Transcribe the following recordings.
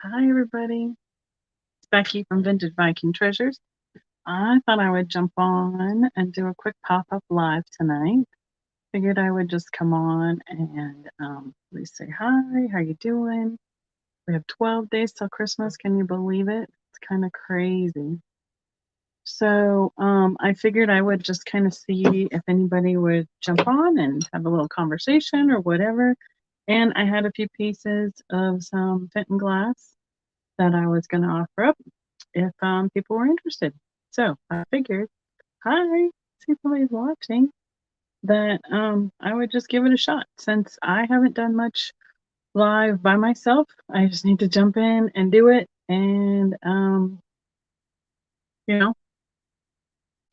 Hi, everybody. It's Becky from Vintage Viking Treasures. I thought I would jump on and do a quick pop-up live tonight. Figured I would just come on and at least say hi, how you doing? We have 12 days till Christmas. Can you believe it? It's kind of crazy. So I figured I would just kind of see if anybody would jump on and have a little conversation or whatever. And I had a few pieces of some Fenton glass that I was going to offer up if people were interested. So I figured, hi, see if somebody's watching, that I would just give it a shot since I haven't done much live by myself. I just need to jump in and do it, and you know,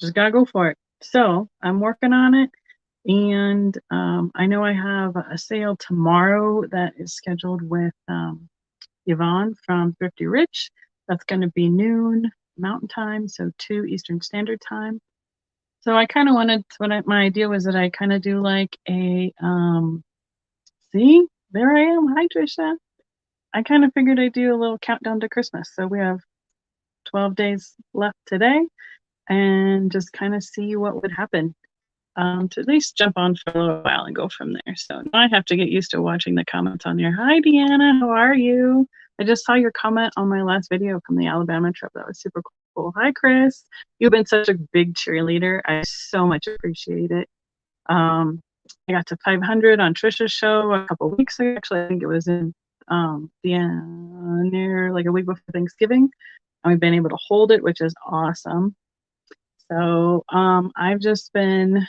just gotta go for it. So I'm working on it, and I know I have a sale tomorrow that is scheduled with Yvonne from Thrifty Rich. That's going to be noon Mountain Time, so 2 Eastern Standard Time. So I kind of wanted, my idea was that I kind of do like a, see, there I am. Hi, Trisha. I kind of figured I'd do a little countdown to Christmas. So we have 12 days left today and just kind of see what would happen. To at least jump on for a little while and go from there. So now I have to get used to watching the comments on here. Hi, Deanna. How are you? I just saw your comment on my last video from the Alabama trip. That was super cool. Hi, Chris. You've been such a big cheerleader. I so much appreciate it. I got to 500 on Trisha's show a couple weeks ago. Actually, I think it was in near like a week before Thanksgiving. And we've been able to hold it, which is awesome. So I've just been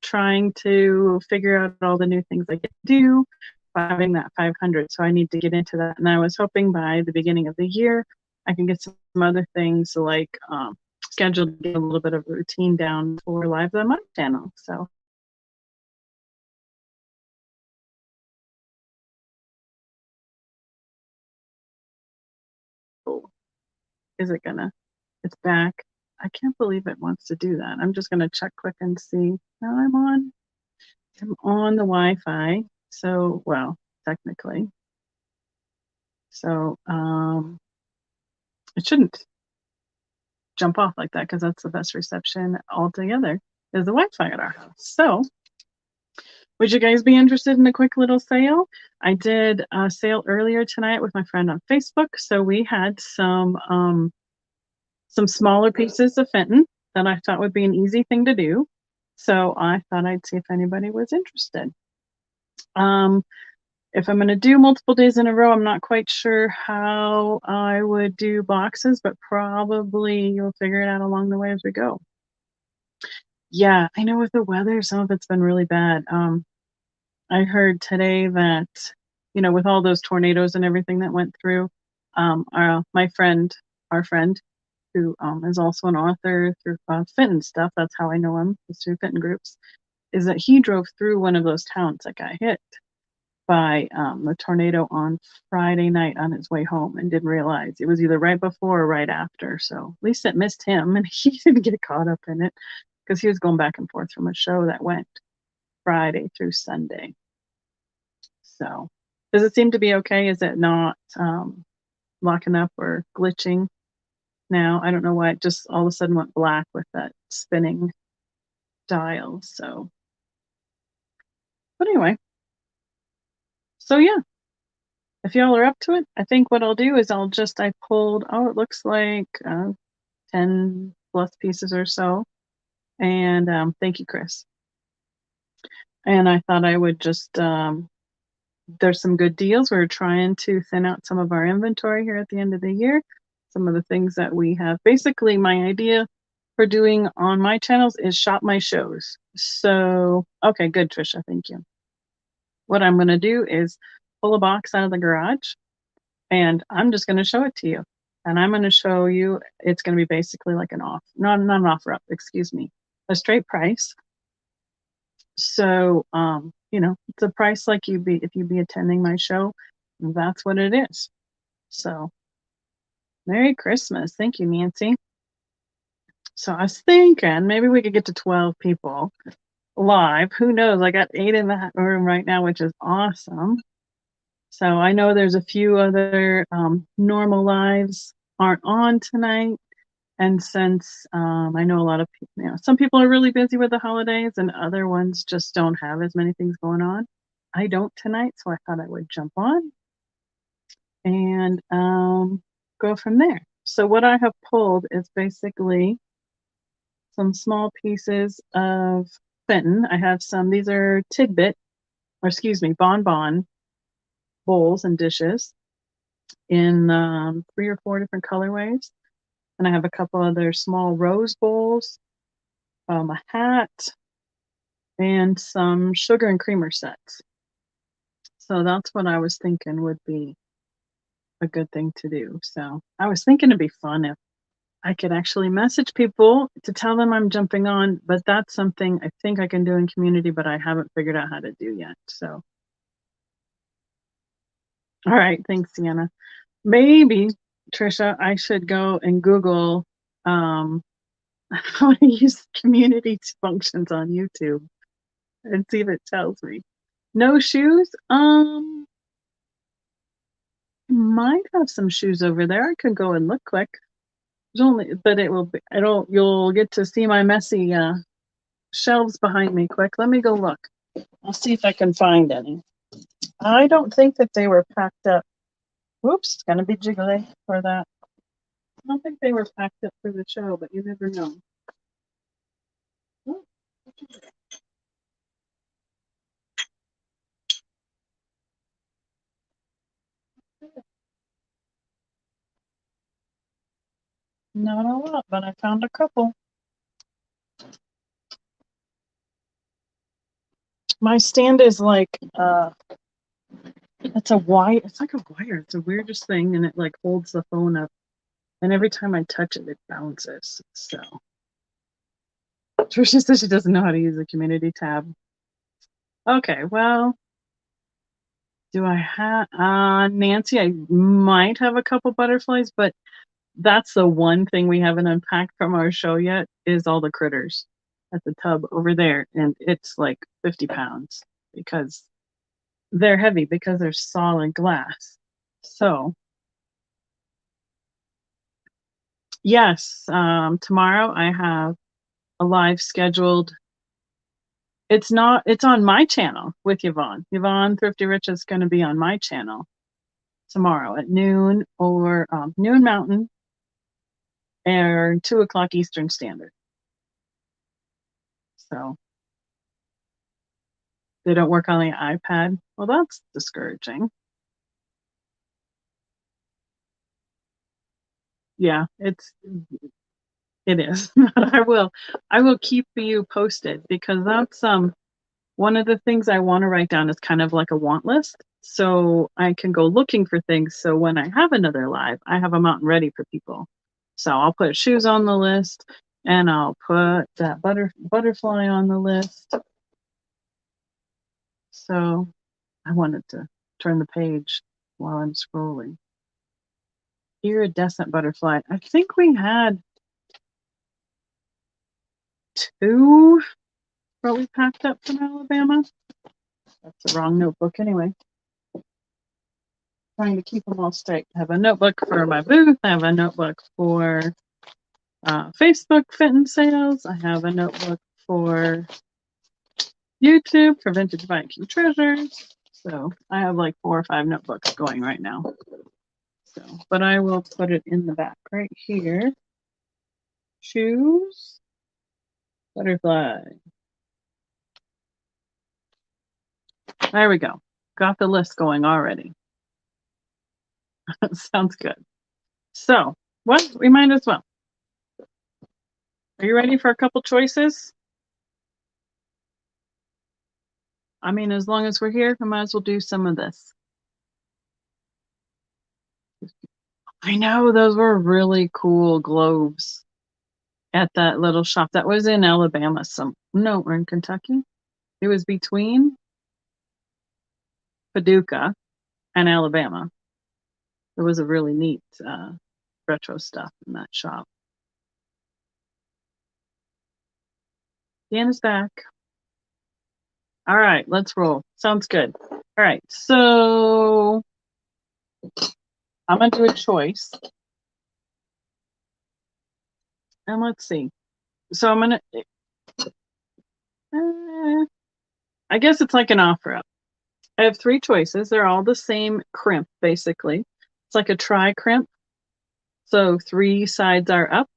trying to figure out all the new things I can do by having that 500. So I need to get into that. And I was hoping by the beginning of the year, I can get some other things like scheduled to get a little bit of routine down for live on my channel. So is it gonna, it's back. I can't believe it wants to do that. I'm just gonna check quick and see. Now I'm on the Wi-Fi. So, well, technically. So it shouldn't jump off like that because that's the best reception altogether is the Wi-Fi at our house. So would you guys be interested in a quick little sale? I did a sale earlier tonight with my friend on Facebook. So we had some smaller pieces of Fenton that I thought would be an easy thing to do. So I thought I'd see if anybody was interested. If I'm going to do multiple days in a row, I'm not quite sure how I would do boxes, but probably you'll figure it out along the way as we go. Yeah, I know with the weather, some of it's been really bad. I heard today that, with all those tornadoes and everything that went through, our friend, who is also an author through Fenton stuff, that's how I know him, is through Fenton groups, is that he drove through one of those towns that got hit by the tornado on Friday night on his way home and didn't realize it was either right before or right after. So at least it missed him and he didn't get caught up in it because he was going back and forth from a show that went Friday through Sunday. So does it seem to be okay? Is it not locking up or glitching now? I don't know why it just all of a sudden went black with that spinning dial. So, but anyway, so yeah, if y'all are up to it, I think what I'll do is I pulled, it looks like 10 plus pieces or so. And thank you, Chris. And I thought I would just, there's some good deals. We're trying to thin out some of our inventory here at the end of the year. Some of the things that we have. Basically, my idea for doing on my channels is shop my shows. So, okay, good, Trisha. Thank you. What I'm going to do is pull a box out of the garage and I'm just going to show it to you. And I'm going to show you, it's going to be basically like not an offer up, excuse me, a straight price. So, it's a price like if you'd be attending my show, that's what it is. So, Merry Christmas. Thank you, Nancy. So I was thinking maybe we could get to 12 people live. Who knows? I got 8 in that room right now, which is awesome. So I know there's a few other normal lives aren't on tonight. And since I know a lot of people, some people are really busy with the holidays and other ones just don't have as many things going on. I don't tonight, so I thought I would jump on and go from there. So what I have pulled is basically some small pieces of Fenton. I have some, these are bonbon bowls and dishes in 3 or 4 different colorways. And I have a couple other small rose bowls, a hat, and some sugar and creamer sets. So that's what I was thinking would be a good thing to do. So I was thinking it'd be fun if I could actually message people to tell them I'm jumping on, but that's something I think I can do in community, but I haven't figured out how to do yet. So, all right. Thanks, Sienna. Maybe, Trisha, I should go and Google how to use community functions on YouTube and see if it tells me. No shoes? Might have some shoes over there. I could go and look quick. But it will be, you'll get to see my messy shelves behind me quick. Let me go look. I'll see if I can find any. I don't think that they were packed up. Whoops, it's gonna be jiggly for that. I don't think they were packed up for the show, but you never know. Oh, not a lot, but I found a couple. My stand is like it's a wire. It's like a wire. It's the weirdest thing, and it like holds the phone up. And every time I touch it, it bounces. So Trisha says she doesn't know how to use the community tab. Okay, well, do I have Nancy? I might have a couple butterflies, but that's the one thing we haven't unpacked from our show yet is all the critters at the tub over there, and it's like 50 pounds because they're heavy because they're solid glass. So yes, tomorrow I have a live scheduled. It's not, it's on my channel with Yvonne. Yvonne Thrifty Rich is going to be on my channel tomorrow at noon or noon Mountain or 2 o'clock Eastern Standard. So they don't work on the iPad. Well, that's discouraging. Yeah, it is. I will keep you posted because that's one of the things I want to write down is kind of like a want list. So I can go looking for things. So when I have another live, I have them out and ready for people. So I'll put shoes on the list and I'll put that butterfly on the list. So I wanted to turn the page while I'm scrolling. Iridescent butterfly. I think we had 2 probably packed up from Alabama. That's the wrong notebook anyway. Trying to keep them all straight. I have a notebook for my booth. I have a notebook for Facebook Fenton sales. I have a notebook for YouTube for Vintage Viking Treasures. So I have like 4 or 5 notebooks going right now. So, but I will put it in the back right here. Shoes, butterfly. There we go. Got the list going already. Sounds good. So, what? We might as well. Are you ready for a couple choices? I mean, as long as we're here, I might as well do some of this. I know those were really cool globes at that little shop. That was in Alabama. No, we're in Kentucky. It was between Paducah and Alabama. It was a really neat retro stuff in that shop. Dan is back. All right, let's roll. Sounds good. All right, so I'm going to do a choice. And let's see. So I'm going to, I guess it's like an offer up. I have 3 choices. They're all the same crimp, basically. It's like a tri crimp. So 3 sides are up.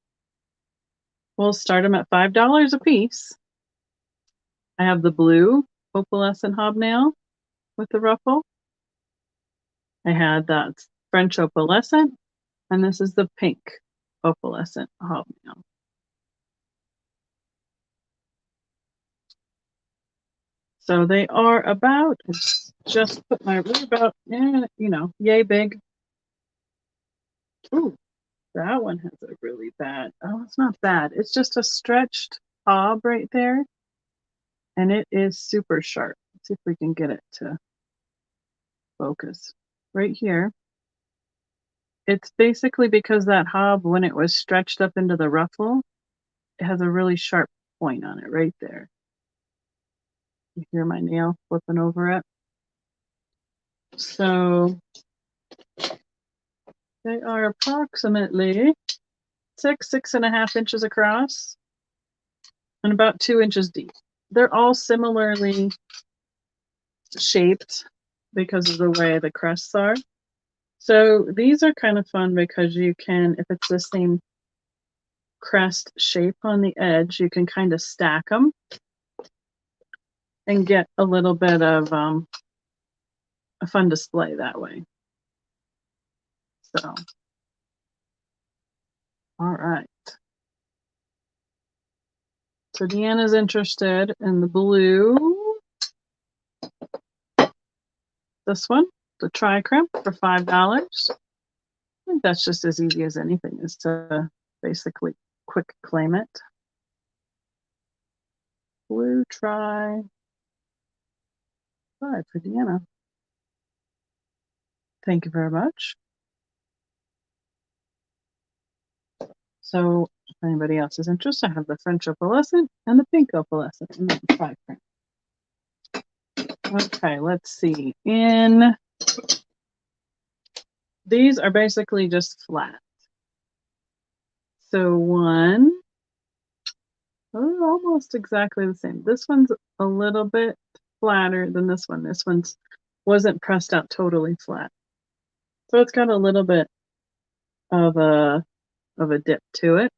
We'll start them at $5 a piece. I have the blue opalescent hobnail with the ruffle. I had that French opalescent, and this is the pink opalescent hobnail. So they are about, just put my ruler about, yay big. Ooh, that one has a really bad, oh, it's not bad. It's just a stretched hob right there. And it is super sharp. Let's see if we can get it to focus. Right here. It's basically because that hob, when it was stretched up into the ruffle, it has a really sharp point on it right there. You hear my nail flipping over it. So they are approximately 6.5 inches across and about 2 inches deep. They're all similarly shaped because of the way the crests are. So these are kind of fun because you can, if it's the same crest shape on the edge, you can kind of stack them and get a little bit of a fun display that way. So, all right. So Deanna's interested in the blue. This one, the tri-crimp for $5. I think that's just as easy as anything, is to basically quick claim it. Blue tri. 5 for Deanna. Thank you very much. So if anybody else is interested, I have the French opalescent and the pink opalescent and then the tri-crimp. Okay, let's see. These are basically just flat. So one, almost exactly the same. This one's a little bit flatter than this one. This one's wasn't pressed out totally flat. So it's got a little bit of a dip to it.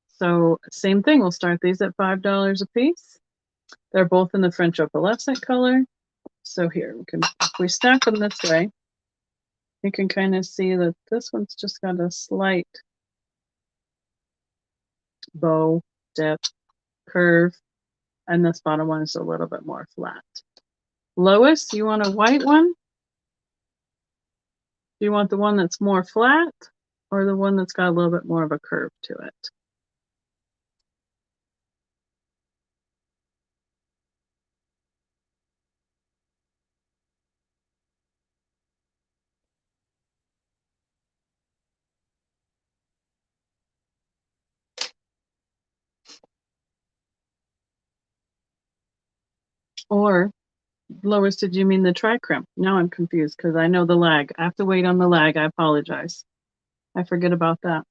So same thing, we'll start these at $5 a piece. They're both in the French opalescent color. So here, if we stack them this way, you can kind of see that this one's just got a slight bow, dip, curve, and this bottom one is a little bit more flat. Lois, you want a white one? Do you want the one that's more flat or the one that's got a little bit more of a curve to it? Or, Lois, did you mean the tri-crimp? Now I'm confused because I know the lag. I have to wait on the lag. I apologize. I forget about that.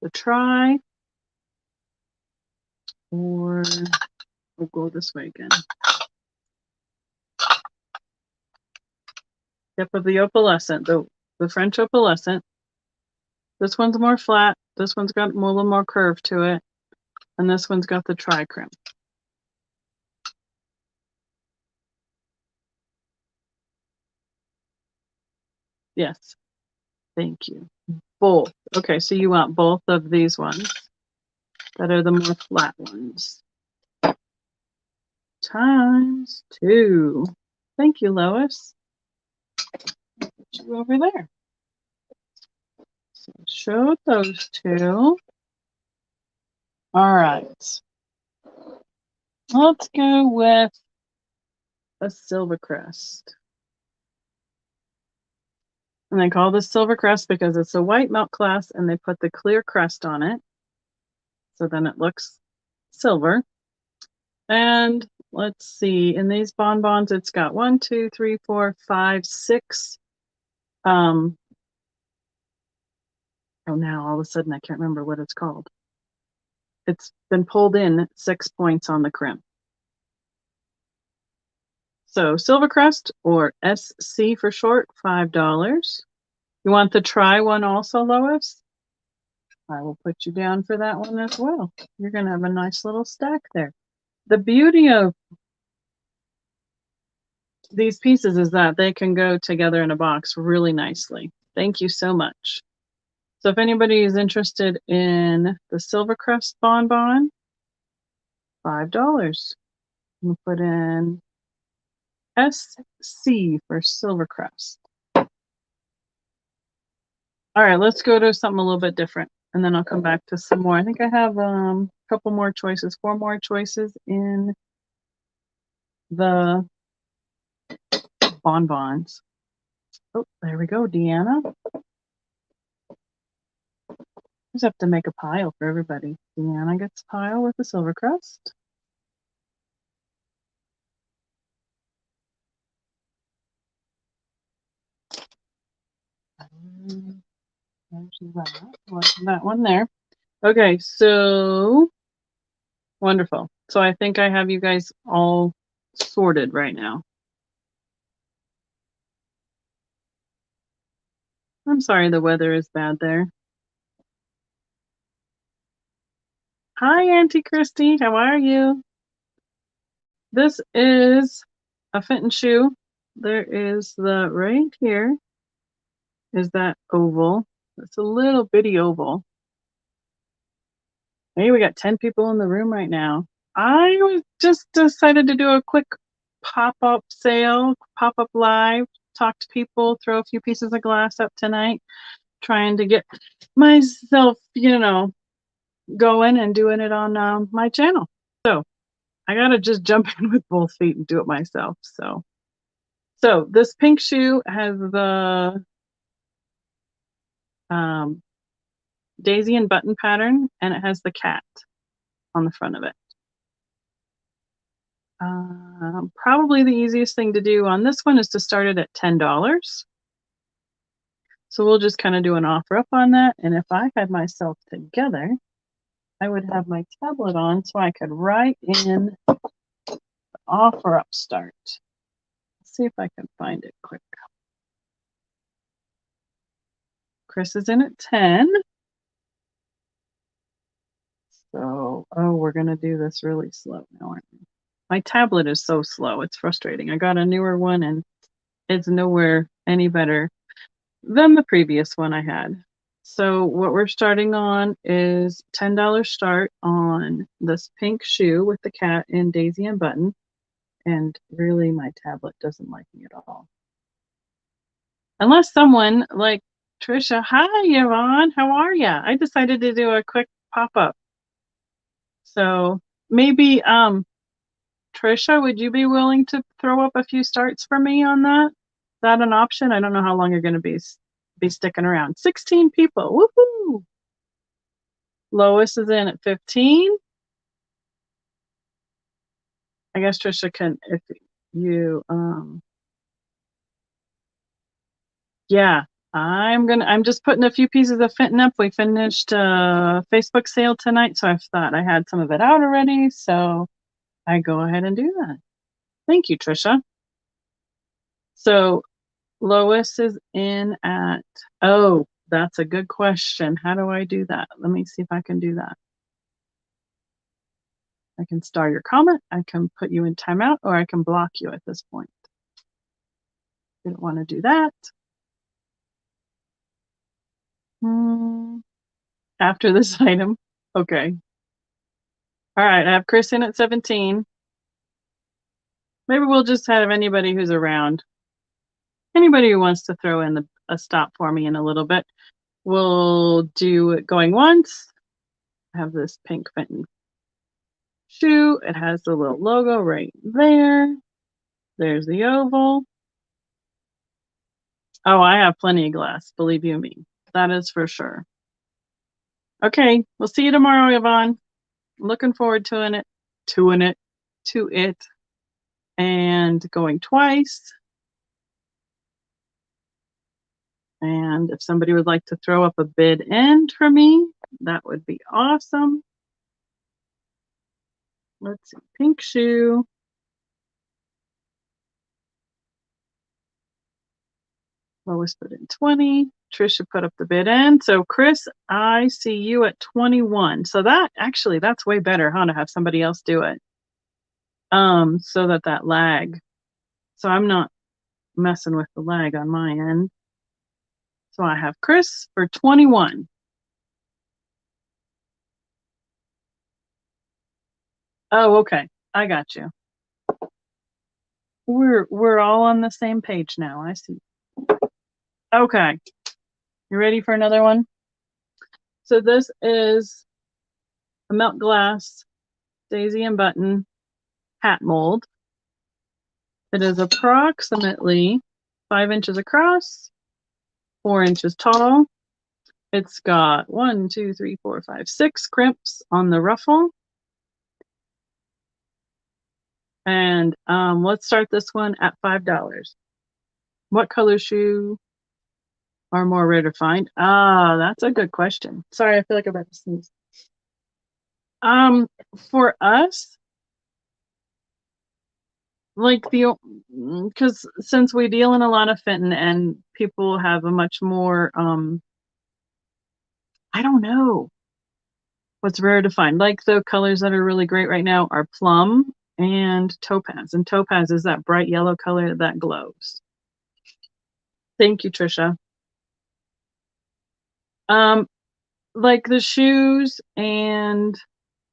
The tri, or we'll go this way again. Tip of the opalescent, the French opalescent. This one's more flat. This one's got a little more curve to it. And this one's got the tri-crimp. Yes. Thank you. Both. Okay, so you want both of these ones that are the more flat ones. Times 2. Thank you, Lois. Put you over there. So show those 2. All right. Let's go with a silver crest. And they call this silver crest because it's a white milk glass and they put the clear crest on it. So then it looks silver. And let's see, in these bonbons, it's got 1, 2, 3, 4, 5, 6. Oh, now all of a sudden I can't remember what it's called. It's been pulled in 6 points on the crimp. So Silver Crest, or SC for short, $5. You want the try one also, Lois? I will put you down for that one as well. You're going to have a nice little stack there. The beauty of these pieces is that they can go together in a box really nicely. Thank you so much. So if anybody is interested in the Silver Crest bonbon, $5. We'll put in SC for Silver Crest. All right, let's go to something a little bit different, and then I'll come back to some more. I think I have a couple more choices, 4 more choices in the bonbons. Oh, there we go, Deanna. Just have to make a pile for everybody. Deanna gets a pile with the Silver Crest. There's that one there. Okay, so wonderful. So I think I have you guys all sorted right now. I'm sorry the weather is bad there. Hi, Auntie Christy. How are you? This is a Fenton shoe. There is right here is that oval. It's a little bitty oval. Hey, we got 10 people in the room right now. I just decided to do a quick pop-up sale, pop-up live, talk to people, throw a few pieces of glass up tonight, trying to get myself, going and doing it on my channel. So I gotta just jump in with both feet and do it myself. So this pink shoe has the daisy and button pattern, and it has the cat on the front of it. Probably the easiest thing to do on this one is to start it at $10. So we'll just kind of do an offer up on that. And if I had myself together, I would have my tablet on so I could write in the offer up start. Let's see if I can find it quick. Chris is in at 10. So, we're going to do this really slow now, aren't we? My tablet is so slow. It's frustrating. I got a newer one and it's nowhere any better than the previous one I had. So what we're starting on is $10 start on this pink shoe with the cat and daisy and button. And really, my tablet doesn't like me at all. Unless someone like Trisha, hi Yvonne, how are you? I decided to do a quick pop-up. So maybe Trisha, would you be willing to throw up a few starts for me on that? Is that an option? I don't know how long you're going to be sticking around. 16 people. Woohoo! Lois is in at 15. I guess Trisha can, if you, yeah, I'm just putting a few pieces of Fenton up. We finished a Facebook sale tonight, so I thought I had some of it out already, so I go ahead and do that. Thank you, Trisha. So Lois is in at, oh, that's a good question. How do I do that? Let me see if I can do that. I can star your comment, I can put you in timeout, or I can block you at this point. Didn't want to do that. After this item. Okay. All right, I have Chris in at 17. Maybe we'll just have anybody who's around. Anybody who wants to throw in a stop for me in a little bit. We'll do it going once. I have this pink Fenton shoe. It has the little logo right there. There's the oval. Oh, I have plenty of glass, believe you me. That is for sure. Okay, we'll see you tomorrow, Yvonne. looking forward to it, and going twice. And if somebody would like to throw up a bid in for me, that would be awesome. Let's see, pink shoe. Lois put in 20. Trisha put up the bid in. So Chris, I see you at 21. So that's way better, huh, to have somebody else do it. So that lag. So I'm not messing with the lag on my end. So I have Chris for 21. Oh, okay. I got you. We're all on the same page now. I see. Okay. You ready for another one? So this is a melt glass daisy and button hat mold. It is approximately 5 inches across, 4 inches tall. It's got 1, 2, 3, 4, 5, 6 crimps on the ruffle. And let's start this one at $5. What color shoe are more rare to find? That's a good question. Sorry, I feel like I'm about to sneeze. For us, like because since we deal in a lot of Fenton and people have a much more I don't know what's rare to find. Like the colors that are really great right now are plum and topaz. And topaz is that bright yellow color that glows. Thank you, Trisha. Like the shoes and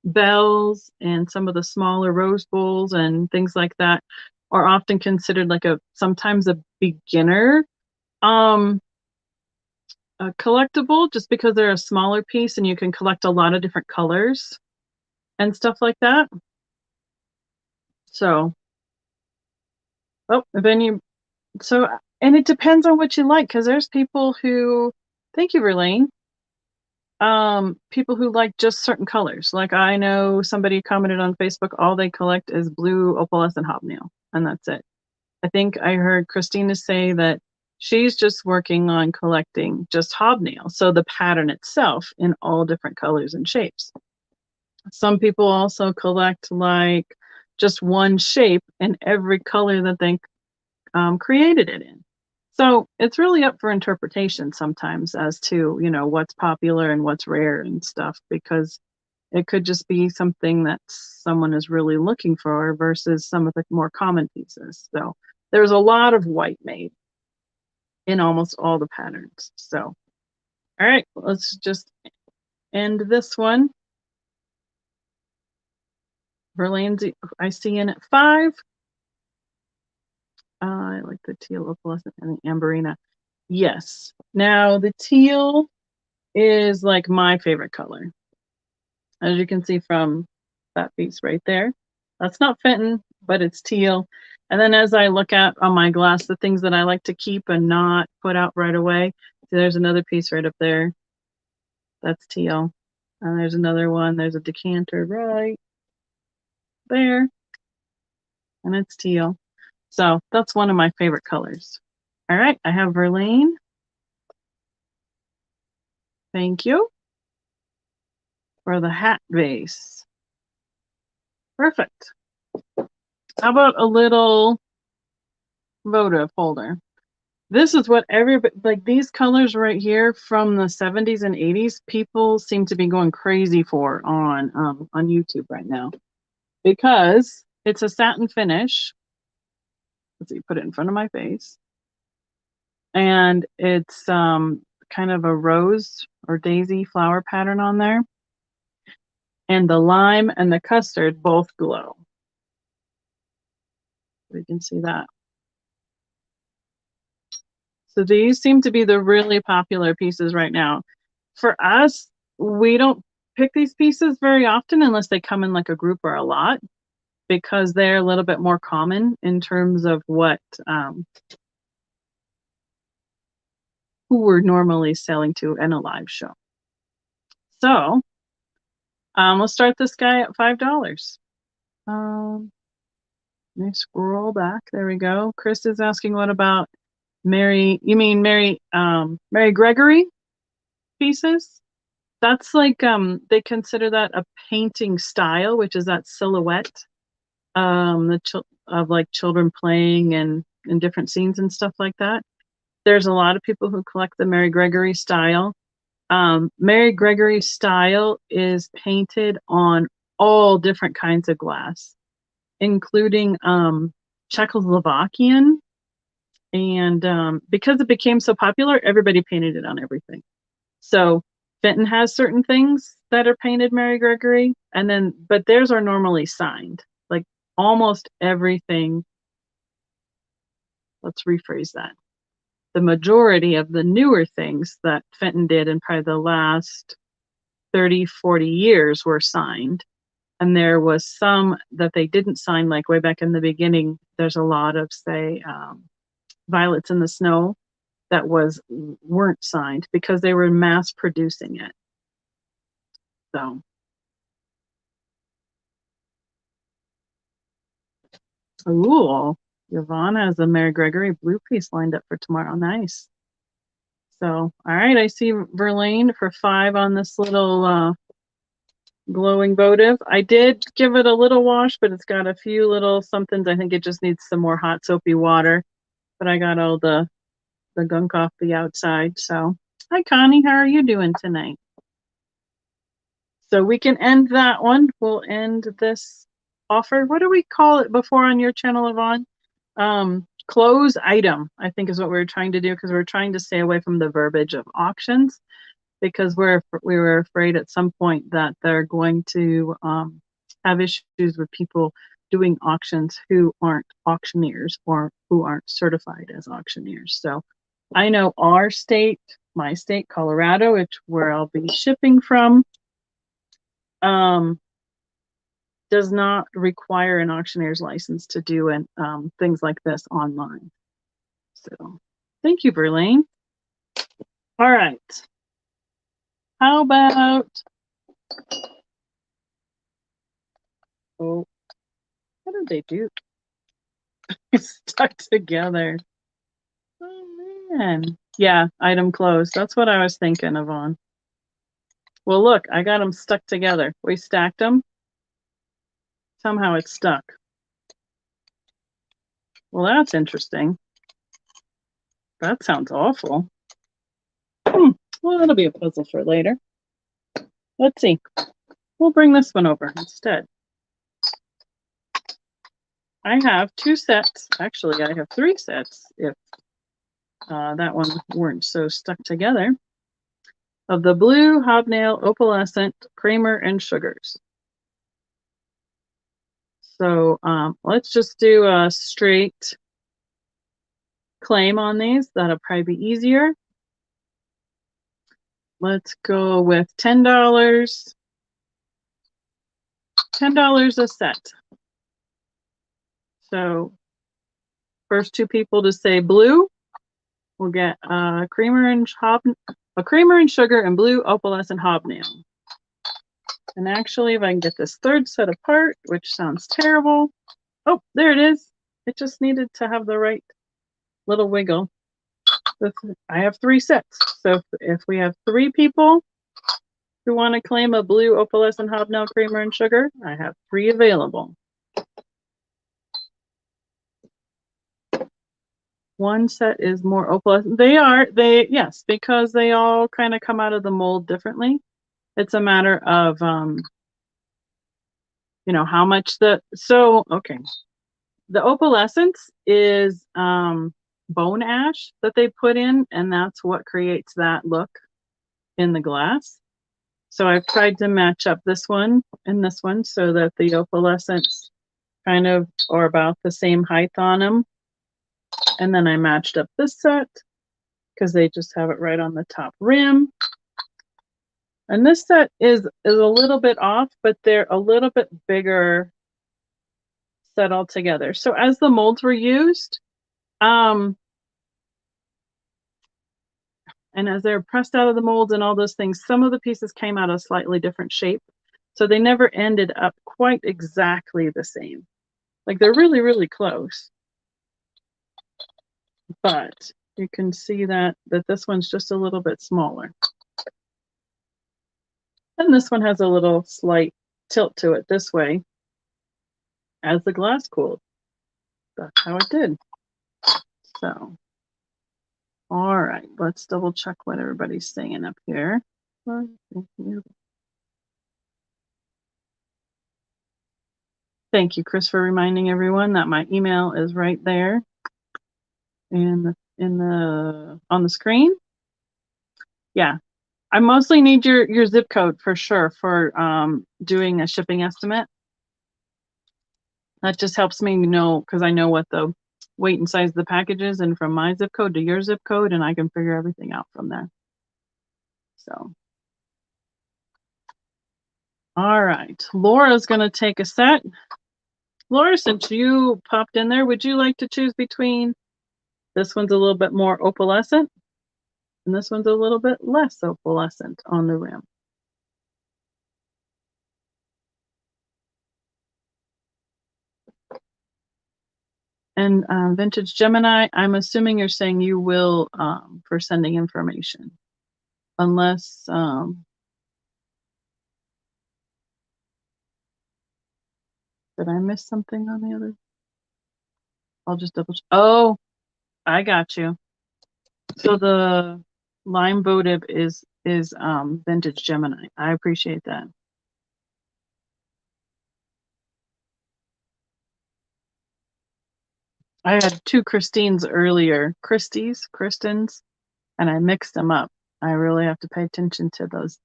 bells and some of the smaller rose bowls and things like that are often considered like sometimes a beginner a collectible, just because they're a smaller piece and you can collect a lot of different colors and stuff like that. So, and it depends on what you like, because there's people who, thank you, Verlaine, people who like just certain colors. Like I know somebody commented on Facebook, all they collect is blue opalescent hobnail, and that's it. I think I heard Christina say that she's just working on collecting just hobnail, so the pattern itself in all different colors and shapes. Some people also collect like just one shape in every color that they created it in. So it's really up for interpretation sometimes as to, what's popular and what's rare and stuff, because it could just be something that someone is really looking for versus some of the more common pieces. So there's a lot of white made in almost all the patterns. So, all right, let's just end this one. Verlaine's, I see in at 5. I like the teal opalescent and the amberina. Yes. Now the teal is like my favorite color. As you can see from that piece right there. That's not Fenton, but it's teal. And then as I look at on my glass, the things that I like to keep and not put out right away. See, there's another piece right up there. That's teal. And there's another one. There's a decanter right there. And it's teal. So that's one of my favorite colors. All right, I have Verlaine. Thank you for the hat vase. Perfect. How about a little votive holder? This is what everybody, like these colors right here from the 70s and 80s, people seem to be going crazy for on YouTube right now, because it's a satin finish. Let's see, put it in front of my face. And it's kind of a rose or daisy flower pattern on there. And the lime and the custard both glow. We can see that. So these seem to be the really popular pieces right now. For us, we don't pick these pieces very often unless they come in like a group or a lot, because they're a little bit more common in terms of what who we're normally selling to in a live show. So We'll start this guy at $5. Let me scroll back. There we go. Chris is asking, what about Mary? You mean Mary Gregory pieces? That's like they consider that a painting style, which is that silhouette of like children playing and in different scenes and stuff like that. There's a lot of people who collect the Mary Gregory style. Mary Gregory style is painted on all different kinds of glass, including Czechoslovakian. And because it became so popular, everybody painted it on everything. So Fenton has certain things that are painted Mary Gregory, but theirs are normally signed. Like almost everything. Let's rephrase that. The majority of the newer things that Fenton did in probably the last 30, 40 years were signed. And there was some that they didn't sign, like way back in the beginning. There's a lot of, say, Violets in the Snow that weren't signed because they were mass producing it. So. Ooh, Yvonne has a Mary Gregory blue piece lined up for tomorrow. Nice. So, all right, I see Verlaine for $5 on this little glowing votive. I did give it a little wash, but it's got a few little somethings. I think it just needs some more hot soapy water. But I got all the gunk off the outside. So, hi Connie, how are you doing tonight? So we can end that one. We'll end this offer. What do we call it before on your channel, Yvonne? Close item, I think is what we were trying to do, because we're trying to stay away from the verbiage of auctions, because we were afraid at some point that they're going to have issues with people doing auctions who aren't auctioneers or who aren't certified as auctioneers. So I know our state, my state, Colorado, which where I'll be shipping from, does not require an auctioneer's license to do things like this online. So thank you, Verlaine. All right. How about, oh, what did they do? Stuck together. Oh man. Yeah, item closed. That's what I was thinking, Yvonne. Well, look, I got them stuck together. We stacked them. Somehow it's stuck. Well, that's interesting. That sounds awful. Well, that'll be a puzzle for later. Let's see. We'll bring this one over instead. I have 2 sets. Actually, I have 3 sets if that one weren't so stuck together. Of the blue hobnail opalescent creamer and sugars. So let's just do a straight claim on these. That'll probably be easier. Let's go with $10. $10 a set. So first 2 people to say blue will get a creamer and sugar and blue opalescent hobnail. And actually, if I can get this 3rd set apart, which sounds terrible. Oh, there it is. It just needed to have the right little wiggle. I have 3 sets. So if we have 3 people who want to claim a blue opalescent hobnail creamer and sugar, I have 3 available. One set is more opalescent. Yes, because they all kind of come out of the mold differently. It's a matter of, how much okay. The opalescence is bone ash that they put in, and that's what creates that look in the glass. So I've tried to match up this one and this one so that the opalescence kind of are about the same height on them. And then I matched up this set because they just have it right on the top rim. And this set is a little bit off, but they're a little bit bigger set all together. So as the molds were used, and as they're pressed out of the molds and all those things, some of the pieces came out a slightly different shape So they never ended up quite exactly the same. Like they're really, really close. But you can see that this one's just a little bit smaller. And this one has a little slight tilt to it this way as the glass cooled. That's how it did. So, all right, let's double check what everybody's saying up here. Thank you, Chris, for reminding everyone that my email is right there on the screen. Yeah, I mostly need your zip code for sure for doing a shipping estimate. That just helps me know, because I know what the weight and size of the package is, and from my zip code to your zip code, and I can figure everything out from there. So, all right, Laura's going to take a set. Laura, since you popped in there, would you like to choose between this one's a little bit more opalescent and this one's a little bit less opalescent on the rim? And Vintage Gemini, I'm assuming you're saying you will for sending information, unless did I miss something on the other? I'll just double check. Oh, I got you. So the lime votive is Vintage Gemini. I appreciate that. I had two Christines earlier, Kristins, and I mixed them up. I really have to pay attention to those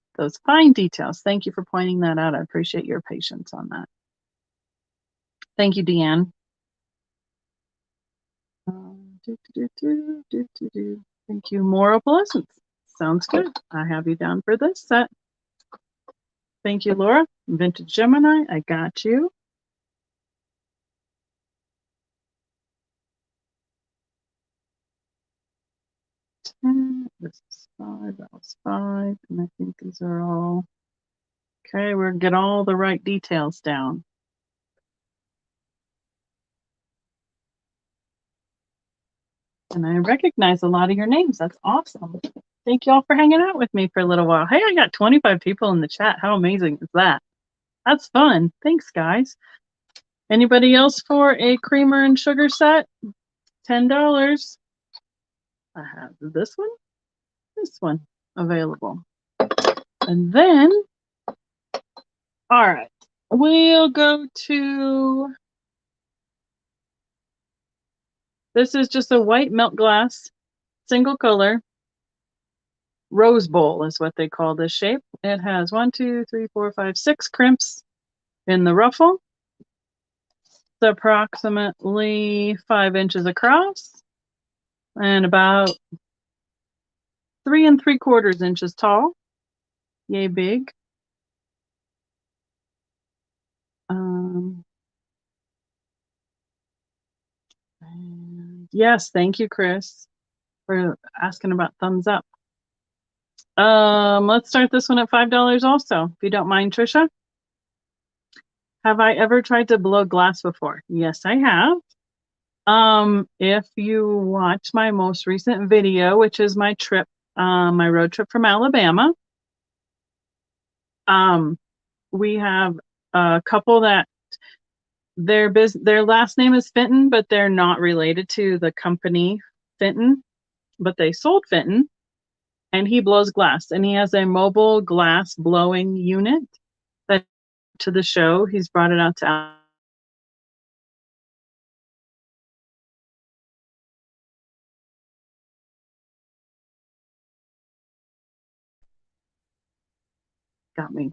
fine details. Thank you for pointing that out. I appreciate your patience on that. Thank you, Deanne. Thank you. More opalescence. Sounds good. I have you down for this set. Thank you, Laura. Vintage Gemini, I got you. This is 5, that was 5, and I think these are all okay. We're gonna get all the right details down. And I recognize a lot of your names. That's awesome. Thank you all for hanging out with me for a little while. Hey, I got 25 people in the chat. How amazing is that? That's fun. Thanks, guys. Anybody else for a creamer and sugar set? $10. I have this one available. And then, all right, we'll go to, this is just a white milk glass, single color. Rose bowl is what they call this shape. It has 1, 2, 3, 4, 5, 6 crimps in the ruffle. It's approximately 5 inches across and about 3 3/4 inches tall. Yay big. Yes, thank you, Chris, for asking about thumbs up. Let's start this one at $5 also, if you don't mind, Trisha. Have I ever tried to blow glass before? Yes, I have. If you watch my most recent video, which is my trip, my road trip from Alabama, we have a couple that their last name is Fenton, but they're not related to the company Fenton, but they sold Fenton, and he blows glass, and he has a mobile glass blowing unit that to the show. He's brought it out to got me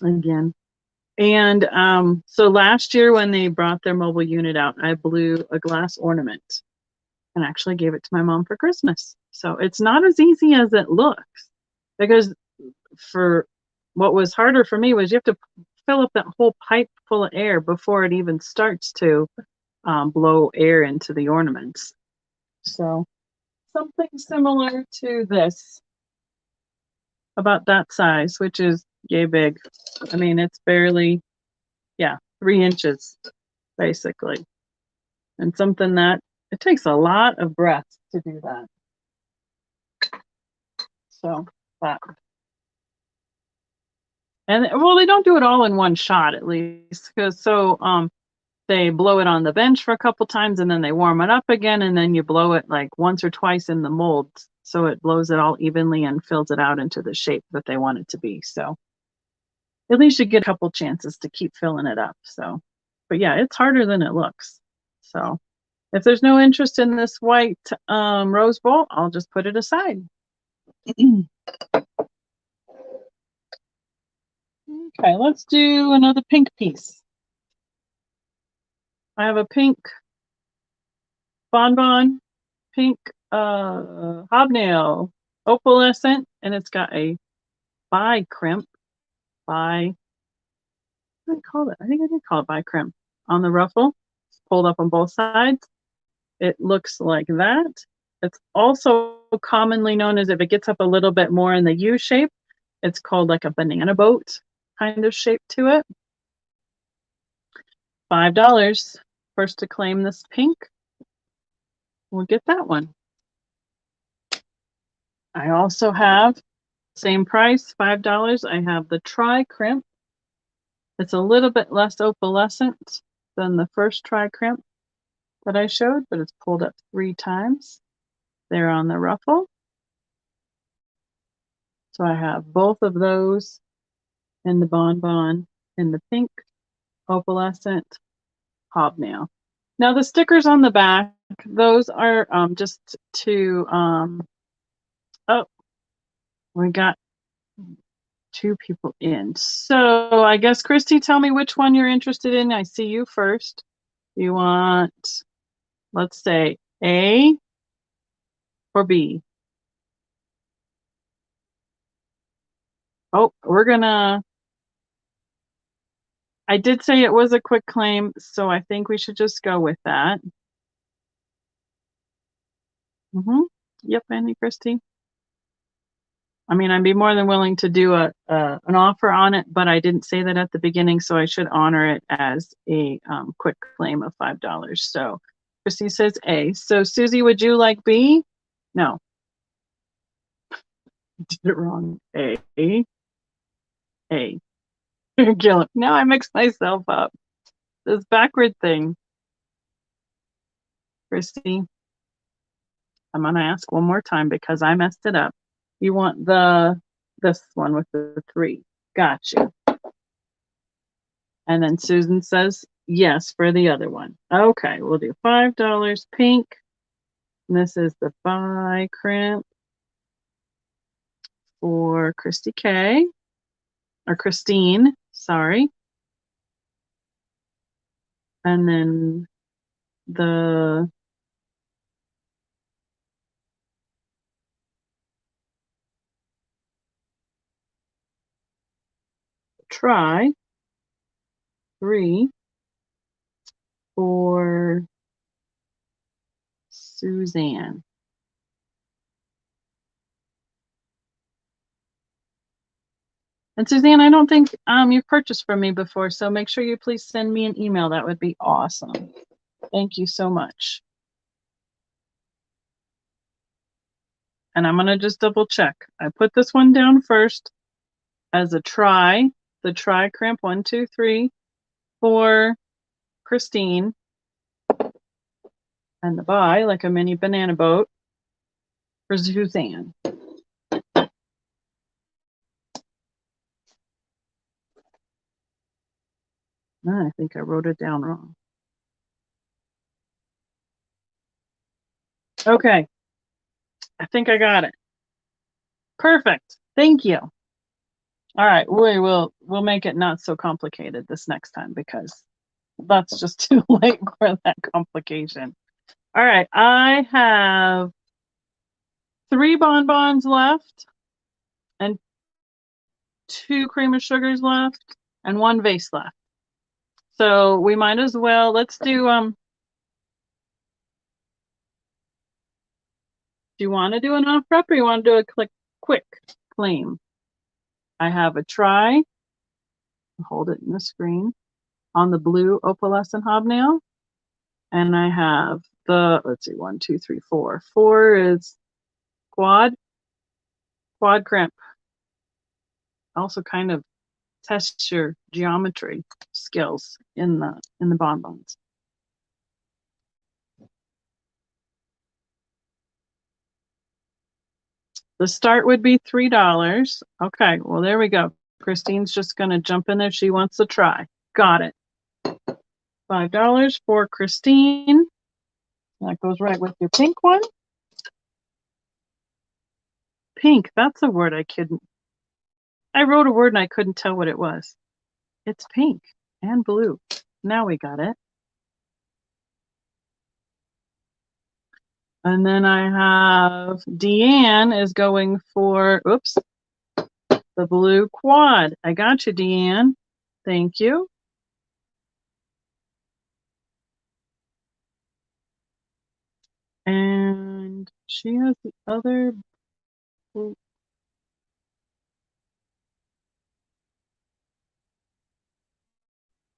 again. And so last year when they brought their mobile unit out, I blew a glass ornament and actually gave it to my mom for Christmas. So it's not as easy as it looks, because for what was harder for me was you have to fill up that whole pipe full of air before it even starts to blow air into the ornaments. So something similar to this. about that size, which is yay big. I mean, it's barely, yeah, 3 inches, basically. And something that, it takes a lot of breath to do that. So, that. And well, they don't do it all in one shot, at least, because they blow it on the bench for a couple times and then they warm it up again, and then you blow it like once or twice in the mold, so it blows it all evenly and fills it out into the shape that they want it to be. So at least you get a couple chances to keep filling it up. So, but yeah, it's harder than it looks. So if there's no interest in this white rose bowl, I'll just put it aside. Okay, let's do another pink piece. I have a pink bonbon, pink hobnail, opalescent, and it's got a bi-crimp, what did I call it? I think I did call it bi-crimp on the ruffle. It's pulled up on both sides. It looks like that. It's also commonly known as, if it gets up a little bit more in the U shape, it's called like a banana boat kind of shape to it. $5. First to claim this pink, we'll get that one. I also have, same price, $5. I have the tri-crimp. It's a little bit less opalescent than the first tri-crimp that I showed, but it's pulled up 3 times. They're on the ruffle. So I have both of those in the bonbon, in the pink opalescent hobnail. Now the stickers on the back, those are just to, oh, we got 2 people in. So I guess, Christy, tell me which one you're interested in. I see you first. You want, let's say, A or B? Oh, I did say it was a quick claim, so I think we should just go with that. Yep, Andy, Christy. I mean, I'd be more than willing to do an offer on it, but I didn't say that at the beginning, so I should honor it as a quick claim of $5. So Christy says A. So Susie, would you like B? No. Did it wrong. A. A. Kill it. Now I mixed myself up. This backward thing. Christy, I'm going to ask one more time because I messed it up. You want this one with the 3. Gotcha. And then Susan says yes for the other one. Okay, we'll do $5 pink. And this is the bi-crimp for Christy K. Or Christine, sorry. And then the try 3 for Suzanne. And Suzanne, I don't think you've purchased from me before, so make sure you please send me an email. That would be awesome. Thank you so much. And I'm going to just double check. I put this one down first as a try, the tri-crimp 1, 2, 3 for Christine, and the bi, like a mini banana boat, for Suzanne. I think I wrote it down wrong. Okay. I think I got it. Perfect. Thank you. All right, we'll make it not so complicated this next time because that's just too late for that complication. All right, I have 3 bonbons left and 2 cream of sugars left and 1 vase left. So we might as well, let's do you want to do an off rep or you want to do a quick claim? I have a try, hold it in the screen, on the blue opalescent hobnail. And I have the, let's see, 1, 2, 3, 4. 4 is quad crimp. Also kind of test your geometry skills in the bonbons. The start would be $3. Okay, well, there we go. Christine's just going to jump in there. She wants to try. Got it. $5 for Christine. That goes right with your pink one. Pink, that's a word I couldn't. I wrote a word and I couldn't tell what it was. It's pink and blue. Now we got it. And then I have Deanne is going for, oops, the blue quad. I got you, Deanne. Thank you. And she has the other blue.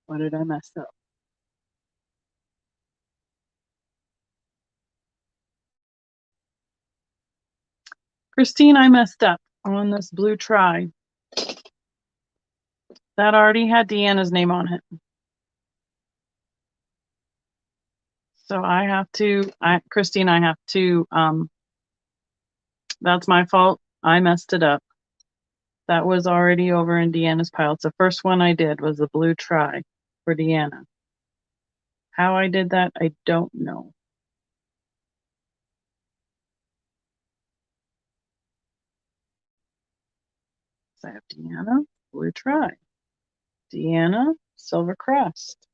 What did I mess up? Christine, I messed up on this blue try. That already had Deanna's name on it. So I have to, Christine, I have to, that's my fault. I messed it up. That was already over in Deanna's pile. It's the first one I did was the blue try for Deanna. How I did that, I don't know. So I have Deanna, blue try. Deanna, silver crest.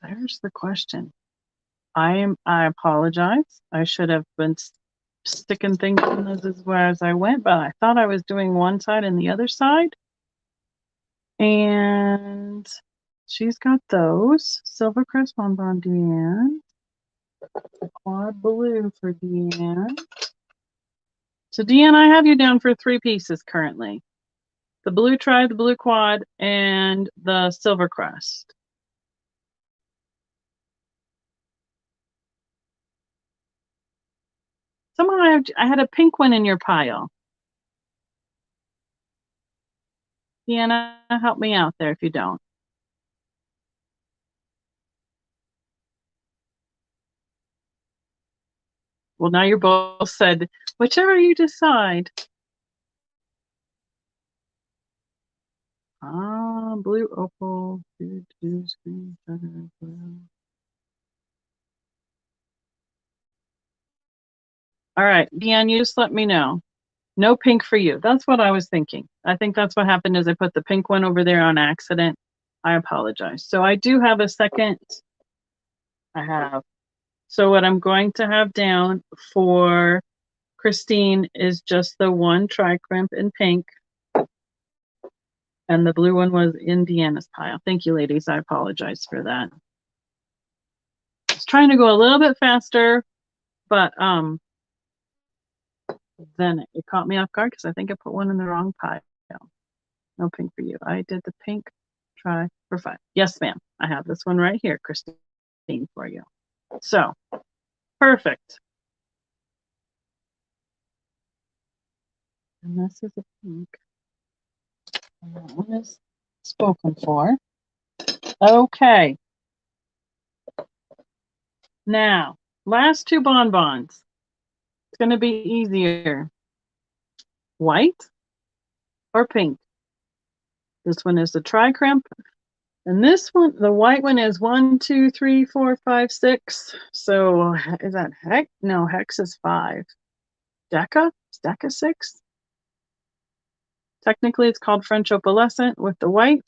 There's the question. I apologize. I should have been sticking things in those as I went, but I thought I was doing one side and the other side. And she's got those. Silver crest bonbon, Deanne. The quad blue for Deanne. So Deanne, I have you down for 3 pieces currently. The blue tri, the blue quad, and the silver crest. Somehow I had a pink one in your pile. Deanna, help me out there if you don't. Well, now you're both said, whichever you decide. Blue, opal, blue, green, blue. All right, Deanne, you just let me know. No pink for you. That's what I was thinking. I think that's what happened is I put the pink one over there on accident. I apologize. So I do have a second. I have. So what I'm going to have down for Christine is just the one tri-crimp in pink. And the blue one was in Deanna's pile. Thank you, ladies. I apologize for that. I was trying to go a little bit faster, but then it caught me off guard because I think I put one in the wrong pile. No pink for you. I did the pink try for 5. Yes, ma'am. I have this one right here, Christine, for you. So, perfect. And this is a pink. And that one is spoken for. Okay. Now, last 2 bonbons. It's going to be easier. White or pink? This one is the tri-crimp. And this one, the white one is 1, 2, 3, 4, 5, 6. So is that hex? No, hex is 5. Deca? Is Deca 6? Technically, it's called French opalescent with the white.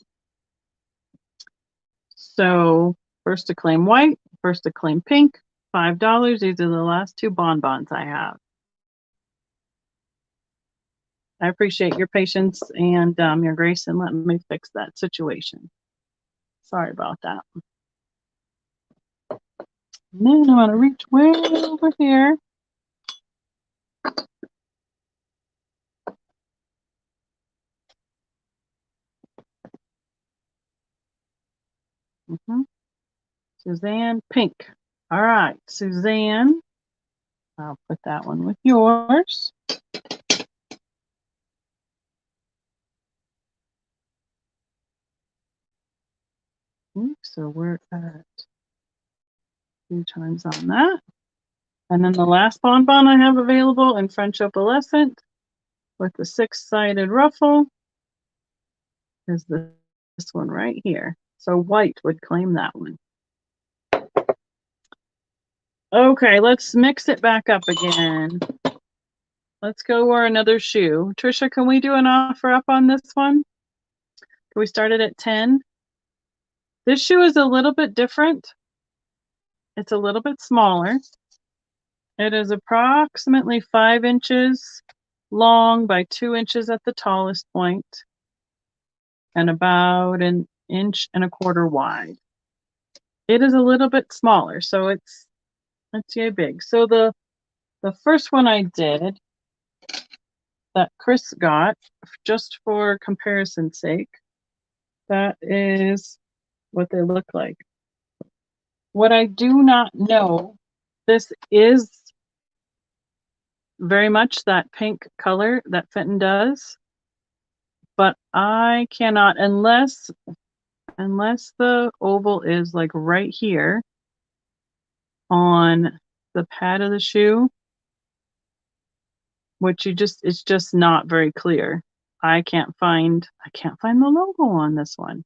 So first to claim white, first to claim pink, $5. These are the last 2 bonbons I have. I appreciate your patience and your grace in letting me fix that situation. Sorry about that. And then I'm going to reach way over here. Suzanne Pink. All right, Suzanne. I'll put that one with yours. So we're at 2 times on that. And then the last bonbon I have available in French opalescent with the 6-sided ruffle is this one right here. So white would claim that one. Okay, let's mix it back up again. Let's go for another shoe. Trisha, can we do an offer up on this one? Can we start it at 10? This shoe is a little bit different. It's a little bit smaller. It is approximately 5 inches long by 2 inches at the tallest point and about 1.25 inches wide. It is a little bit smaller, so it's yay big. So the first one I did that Chris got, just for comparison's sake, that is what they look like. What I do not know, this is very much that pink color that Fenton does, but I cannot, unless the oval is like right here on the pad of the shoe, which it's just not very clear. I can't find the logo on this one.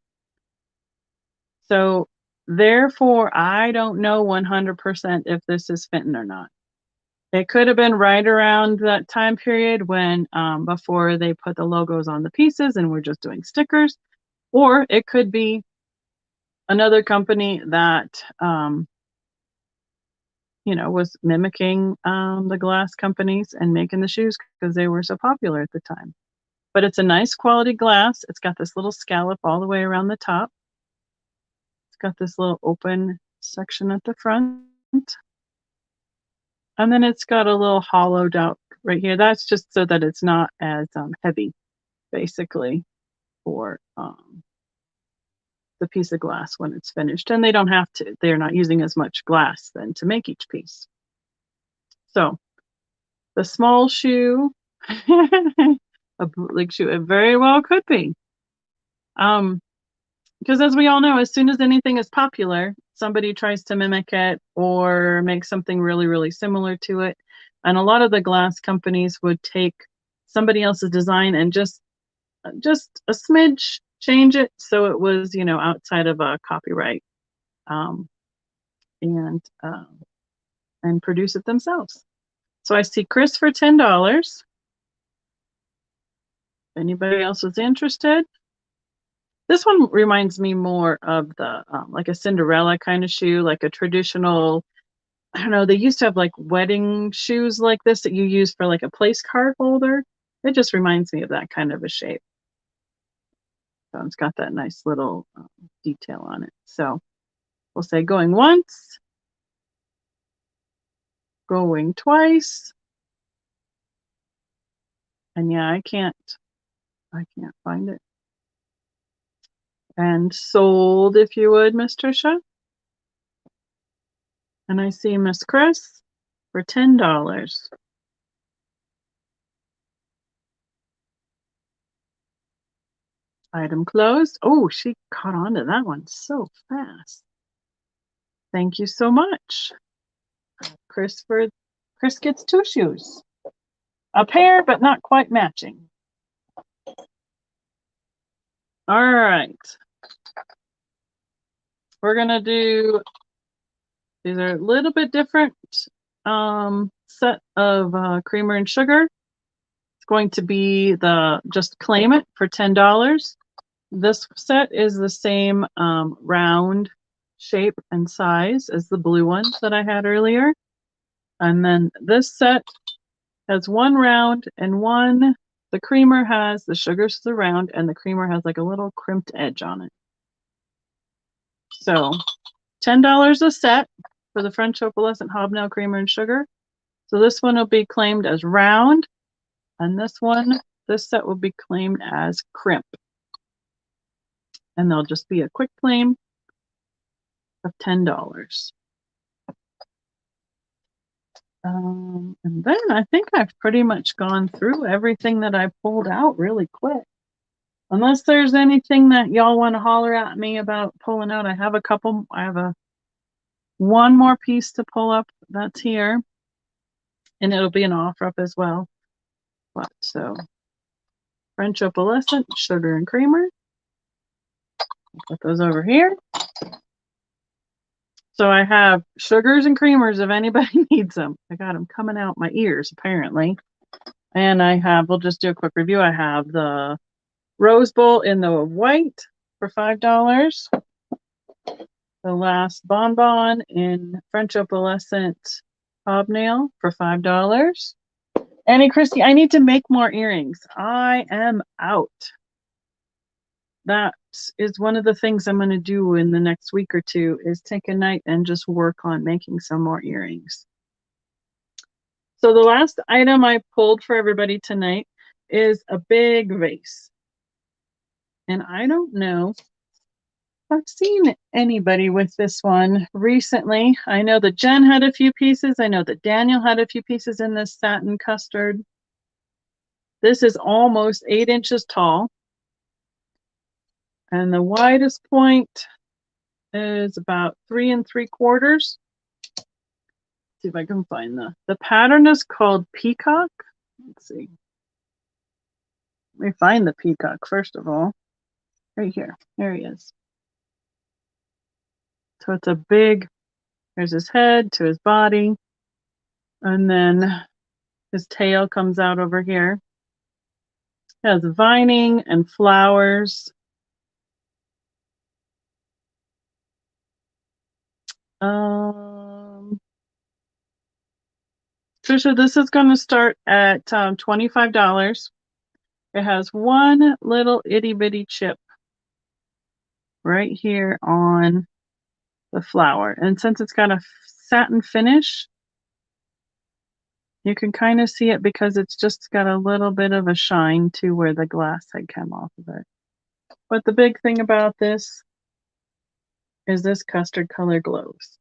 So therefore, I don't know 100% if this is Fenton or not. It could have been right around that time period when before they put the logos on the pieces and we're just doing stickers, or it could be another company that was mimicking the glass companies and making the shoes because they were so popular at the time. But it's a nice quality glass. It's got this little scallop all the way around the top. It's got this little open section at the front. And then it's got a little hollowed out right here. That's just so that it's not as heavy, basically, for the piece of glass when it's finished. And they don't have to. They're not using as much glass then to make each piece. So the small shoe, a bootleg shoe, it very well could be. Because as we all know, as soon as anything is popular, somebody tries to mimic it or make something really, really similar to it. And a lot of the glass companies would take somebody else's design and just a smidge change it so it was, outside of a copyright, and produce it themselves. So I see Chris for $10. If anybody else is interested. This one reminds me more of the like a Cinderella kind of shoe, like a traditional, I don't know, they used to have like wedding shoes like this that you use for like a place card holder. It just reminds me of that kind of a shape. So it's got that nice little detail on it. So we'll say going once, going twice. And yeah, I can't find it. And sold, if you would, Miss Trisha. And I see Miss Crest for $10. Item closed. Oh, she caught on to that one so fast. Thank you so much. Chris gets 2 shoes. A pair, but not quite matching. All right. We're going to do, these are a little bit different set of creamer and sugar. It's going to be the Just Claim It for $10. This set is the same round shape and size as the blue ones that I had earlier. And then this set has 1 round and 1, the creamer has, the sugar's the round, and the creamer has like a little crimped edge on it. So $10 a set for the French opalescent hobnail creamer and sugar. So this one will be claimed as round, and this set will be claimed as crimp. And there'll just be a quick claim of $10. And then I think I've pretty much gone through everything that I pulled out really quick. Unless there's anything that y'all want to holler at me about pulling out. I have one more piece to pull up that's here. And it'll be an offer up as well. But so French opalescent, sugar and creamer. Put those over here. So I have sugars and creamers if anybody needs them. I got them coming out my ears apparently. And we'll just do a quick review. I have the Rose Bowl in the white for $5. The last Bonbon in French opalescent hobnail for $5. Annie Christie, I need to make more earrings. I am out. That is one of the things I'm going to do in the next week or two is take a night and just work on making some more earrings. So the last item I pulled for everybody tonight is a big vase. And I don't know if I've seen anybody with this one recently. I know that Jen had a few pieces. I know that Daniel had a few pieces in this satin custard. This is almost 8 inches tall. And the widest point is about 3 3/4. See if I can find the pattern is called Peacock. Let's see. Let me find the peacock first of all. Right here. There he is. So it's a big, there's his head to his body. And then his tail comes out over here. It has vining and flowers. Trisha, this is going to start at $25. It has one little itty bitty chip right here on the flower. And since it's got a satin finish, you can kind of see it because it's just got a little bit of a shine to where the glass had come off of it. But the big thing about this is this custard color glows.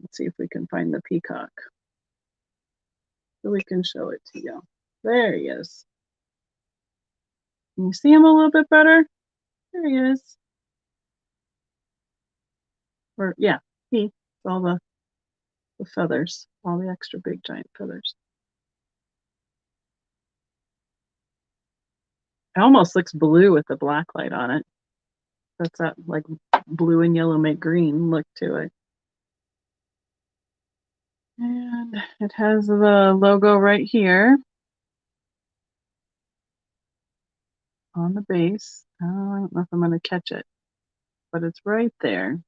Let's see if we can find the peacock. So we can show it to you. There he is. Can you see him a little bit better? There he is. Or yeah, all the feathers, all the extra big giant feathers. It almost looks blue with the black light on it. That's that like blue and yellow make green look to it. And it has the logo right here on the base. I don't know if I'm going to catch it, but it's right there.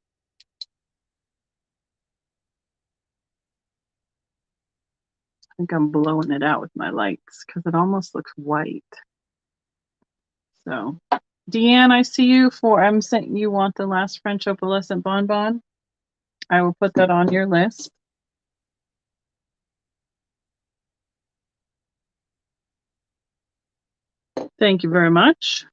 I think I'm blowing it out with my lights because it almost looks white. So, Deanne, I see you you want the last French opalescent bonbon. I will put that on your list. Thank you very much.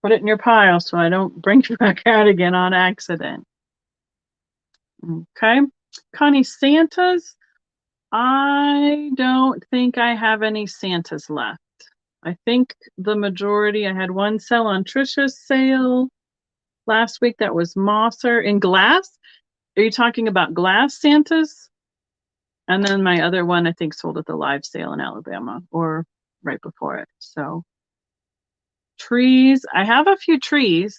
Put it in your pile so I don't bring you back out again on accident. Okay. Connie, Santas. I don't think I have any Santas left. I think the majority, I had one sell on Trisha's sale last week that was Mosser in glass. Are you talking about glass Santas? And then my other one, I think, sold at the live sale in Alabama or right before it. So trees, I have a few trees,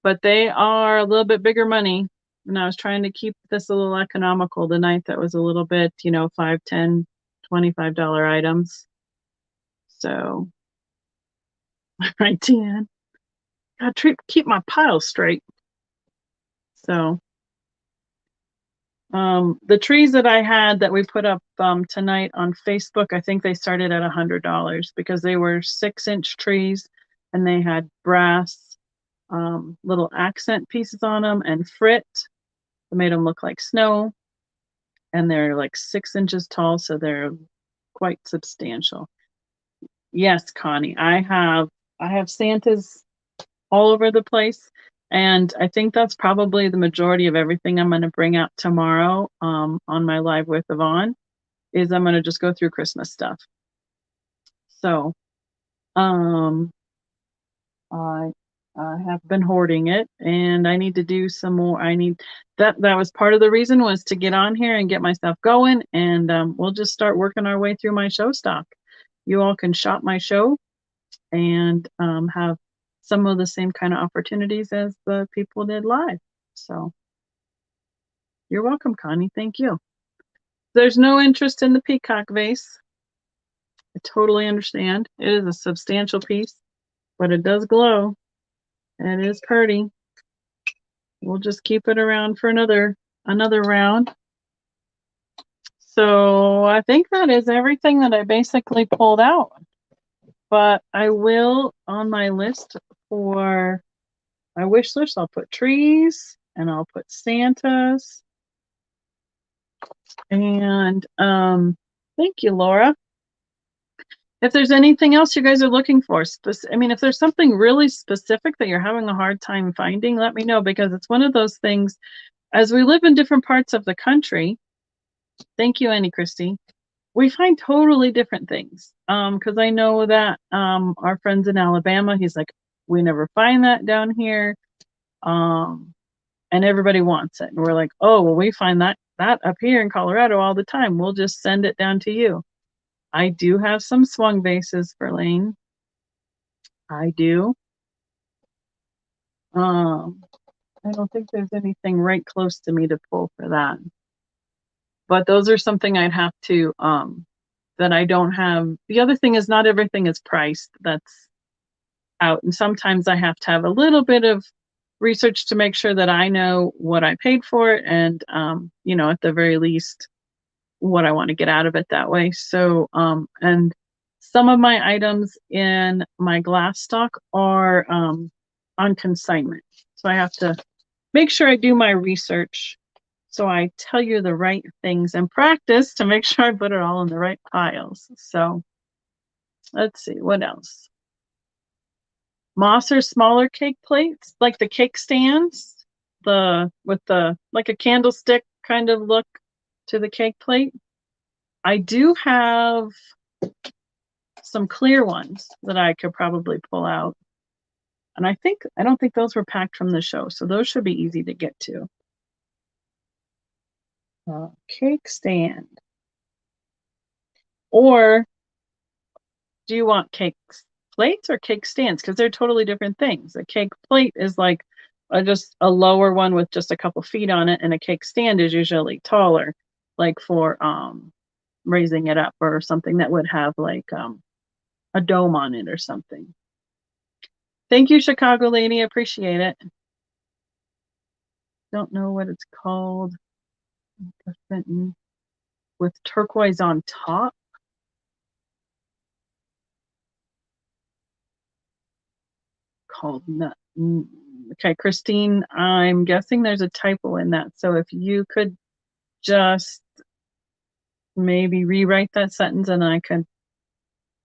but they are a little bit bigger money. And I was trying to keep this a little economical tonight. That was a little bit, $5, $10, $25 items. So, right, Dan. Gotta keep my pile straight. So, the trees that I had that we put up tonight on Facebook, I think they started at $100 because they were 6-inch trees. and they had brass little accent pieces on them and frit that made them look like snow. And they're like 6 inches tall, so they're quite substantial. Yes, Connie, I have Santas all over the place, and I think that's probably the majority of everything I'm going to bring out tomorrow on my live with Yvonne. Is I'm going to just go through Christmas stuff. So, I have been hoarding it, and I need to do some more. That was part of the reason, was to get on here and get myself going, and we'll just start working our way through my show stock. You all can shop my show and have some of the same kind of opportunities as the people did live. So you're welcome, Connie. Thank you. There's no interest in the Peacock vase. I totally understand. It is a substantial piece, but it does glow. It is pretty. We'll just keep it around for another round. So I think that is everything that I basically pulled out. But I will, on my list for my wish list, I'll put trees and I'll put Santas. And thank you, Laura. If there's anything else you guys are looking for, I mean, if there's something really specific that you're having a hard time finding, let me know, because it's one of those things, as we live in different parts of the country. Thank you, Annie Christie. We find totally different things. Because I know that our friends in Alabama, he's like, we never find that down here. And everybody wants it. And we're like, oh, well, we find that up here in Colorado all the time. We'll just send it down to you. I do have some swung vases for Lane. I do. I don't think there's anything right close to me to pull for that. But those are something I'd have to, that I don't have. The other thing is, not everything is priced that's out. And sometimes I have to have a little bit of research to make sure that I know what I paid for it, and, you know, at the very least, what I want to get out of it that way. So, and some of my items in my glass stock are on consignment. So I have to make sure I do my research, so I tell you the right things, and practice to make sure I put it all in the right piles. So let's see, what else? Moss or smaller cake plates, like the cake stands, with the like a candlestick kind of look to the cake plate. I do have some clear ones that I could probably pull out. And I don't think those were packed from the show, so those should be easy to get to. Cake stand. Or do you want cake plates or cake stands? Because they're totally different things. A cake plate is like just a lower one with just a couple feet on it, and a cake stand is usually taller, like for raising it up, or something that would have like a dome on it or something. Thank you, Chicago lady. Appreciate it. Don't know what it's called. Fenton with turquoise on top. Called nut. Okay, Christine, I'm guessing there's a typo in that. So if you could just maybe rewrite that sentence, and I could,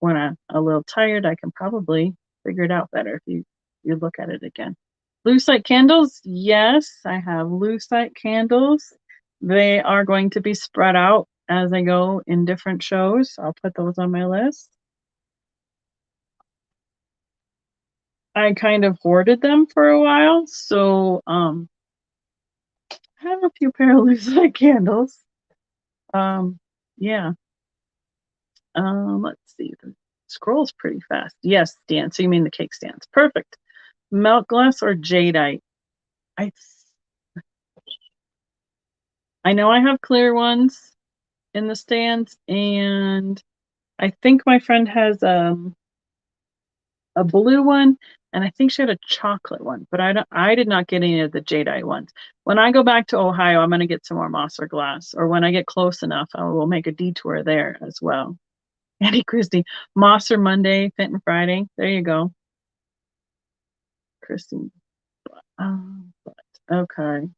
when I'm a little tired, I can probably figure it out better if you look at it again. Lucite candles, yes, I have lucite candles. They are going to be spread out as I go in different shows. I'll put those on my list. I kind of hoarded them for a while, so I have a few pair of lucite candles. Yeah. Let's see. The scroll's pretty fast. Yes, Dan. So you mean the cake stands? Perfect. Melt glass or jadeite? I know I have clear ones in the stands, and I think my friend has a blue one, and I think she had a chocolate one, but I did not get any of the jadeite ones. When I go back to Ohio, I'm going to get some more moss or glass, or when I get close enough, I will make a detour there as well. Andy Christie, Moss or Monday, Fenton Friday. There you go. Christine. But, okay.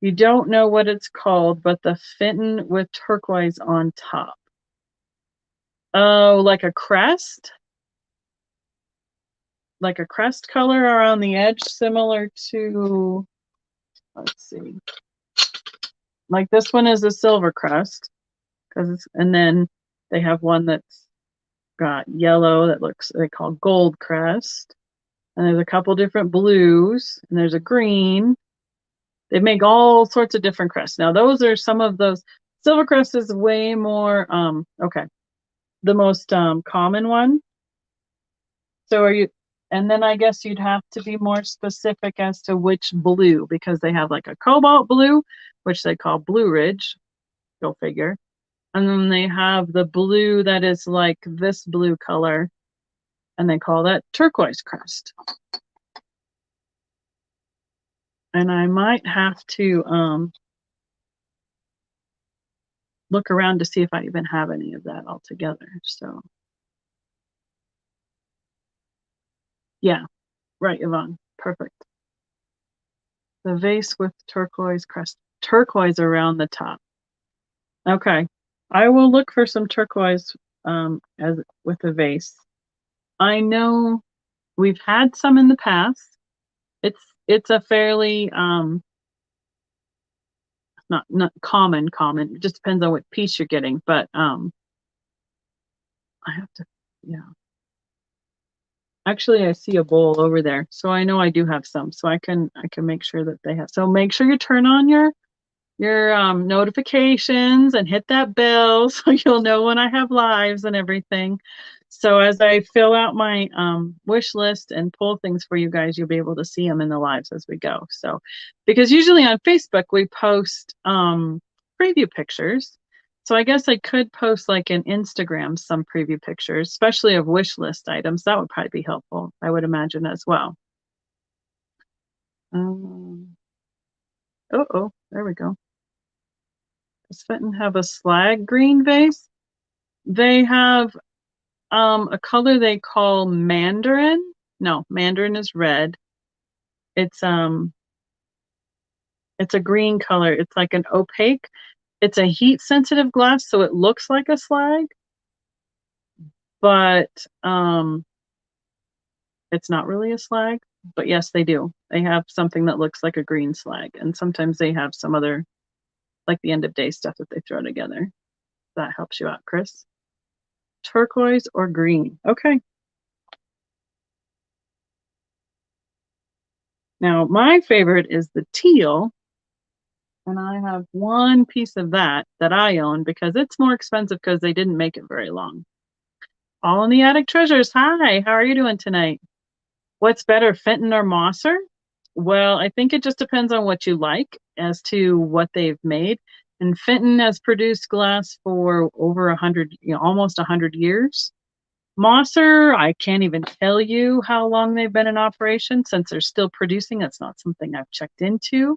You don't know what it's called, but the Fenton with turquoise on top. Oh, like a crest? Like a crest color around the edge, similar to, let's see. Like this one is a silver crest, and then they have one that's got yellow that looks, they call gold crest. And there's a couple different blues, and there's a green. They make all sorts of different crests. Now, those are some of those. Silver crest is way more, okay, the most common one. So are you, and then I guess you'd have to be more specific as to which blue, because they have like a cobalt blue, which they call Blue Ridge, go figure. And then they have the blue that is like this blue color, and they call that turquoise crest. And I might have to look around to see if I even have any of that all together. So yeah, right, Yvonne. Perfect. The vase with turquoise crest, turquoise around the top. Okay. I will look for some turquoise as with the vase. I know we've had some in the past. It's a fairly not common. It just depends on what piece you're getting, but I have to, yeah. Actually, I see a bowl over there, so I know I do have some, so I can make sure that they have. So make sure you turn on your notifications and hit that bell so you'll know when I have lives and everything. So as I fill out my wish list and pull things for you guys, you'll be able to see them in the lives as we go. So because usually on Facebook we post preview pictures. So I guess I could post like in Instagram some preview pictures, especially of wish list items. That would probably be helpful, I would imagine as well. Oh, there we go. Does Fenton have a slag green vase? They have a color they call mandarin. No, mandarin is red. It's a green color. It's like an opaque. It's a heat sensitive glass, so it looks like a slag, but it's not really a slag. But yes, they do. They have something that looks like a green slag, and sometimes they have some other, like the end of day stuff that they throw together. That helps you out, Chris. Turquoise or green? Okay. Now, my favorite is the teal, and I have one piece of that I own because it's more expensive because they didn't make it very long. All in the Attic Treasures. Hi, how are you doing tonight? What's better, Fenton or Mosser? Well, I think it just depends on what you like as to what they've made. And Fenton has produced glass for over 100, almost 100 years. Mosser, I can't even tell you how long they've been in operation since they're still producing. That's not something I've checked into.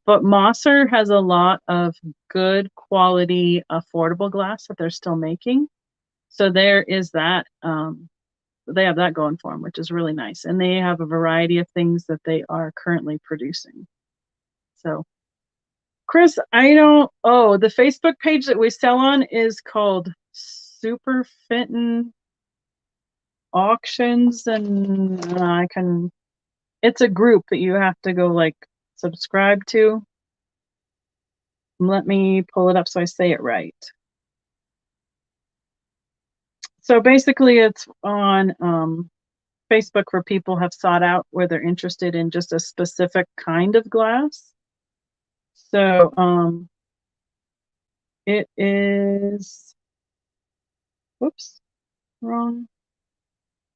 But Mosser has a lot of good quality, affordable glass that they're still making. So there is that. They have that going for them, which is really nice. And they have a variety of things that they are currently producing. So, Chris, the Facebook page that we sell on is called Super Fenton Auctions, and it's a group that you have to go like subscribe to. Let me pull it up so I say it right. So basically it's on Facebook where people have sought out where they're interested in just a specific kind of glass. So it is, whoops, wrong.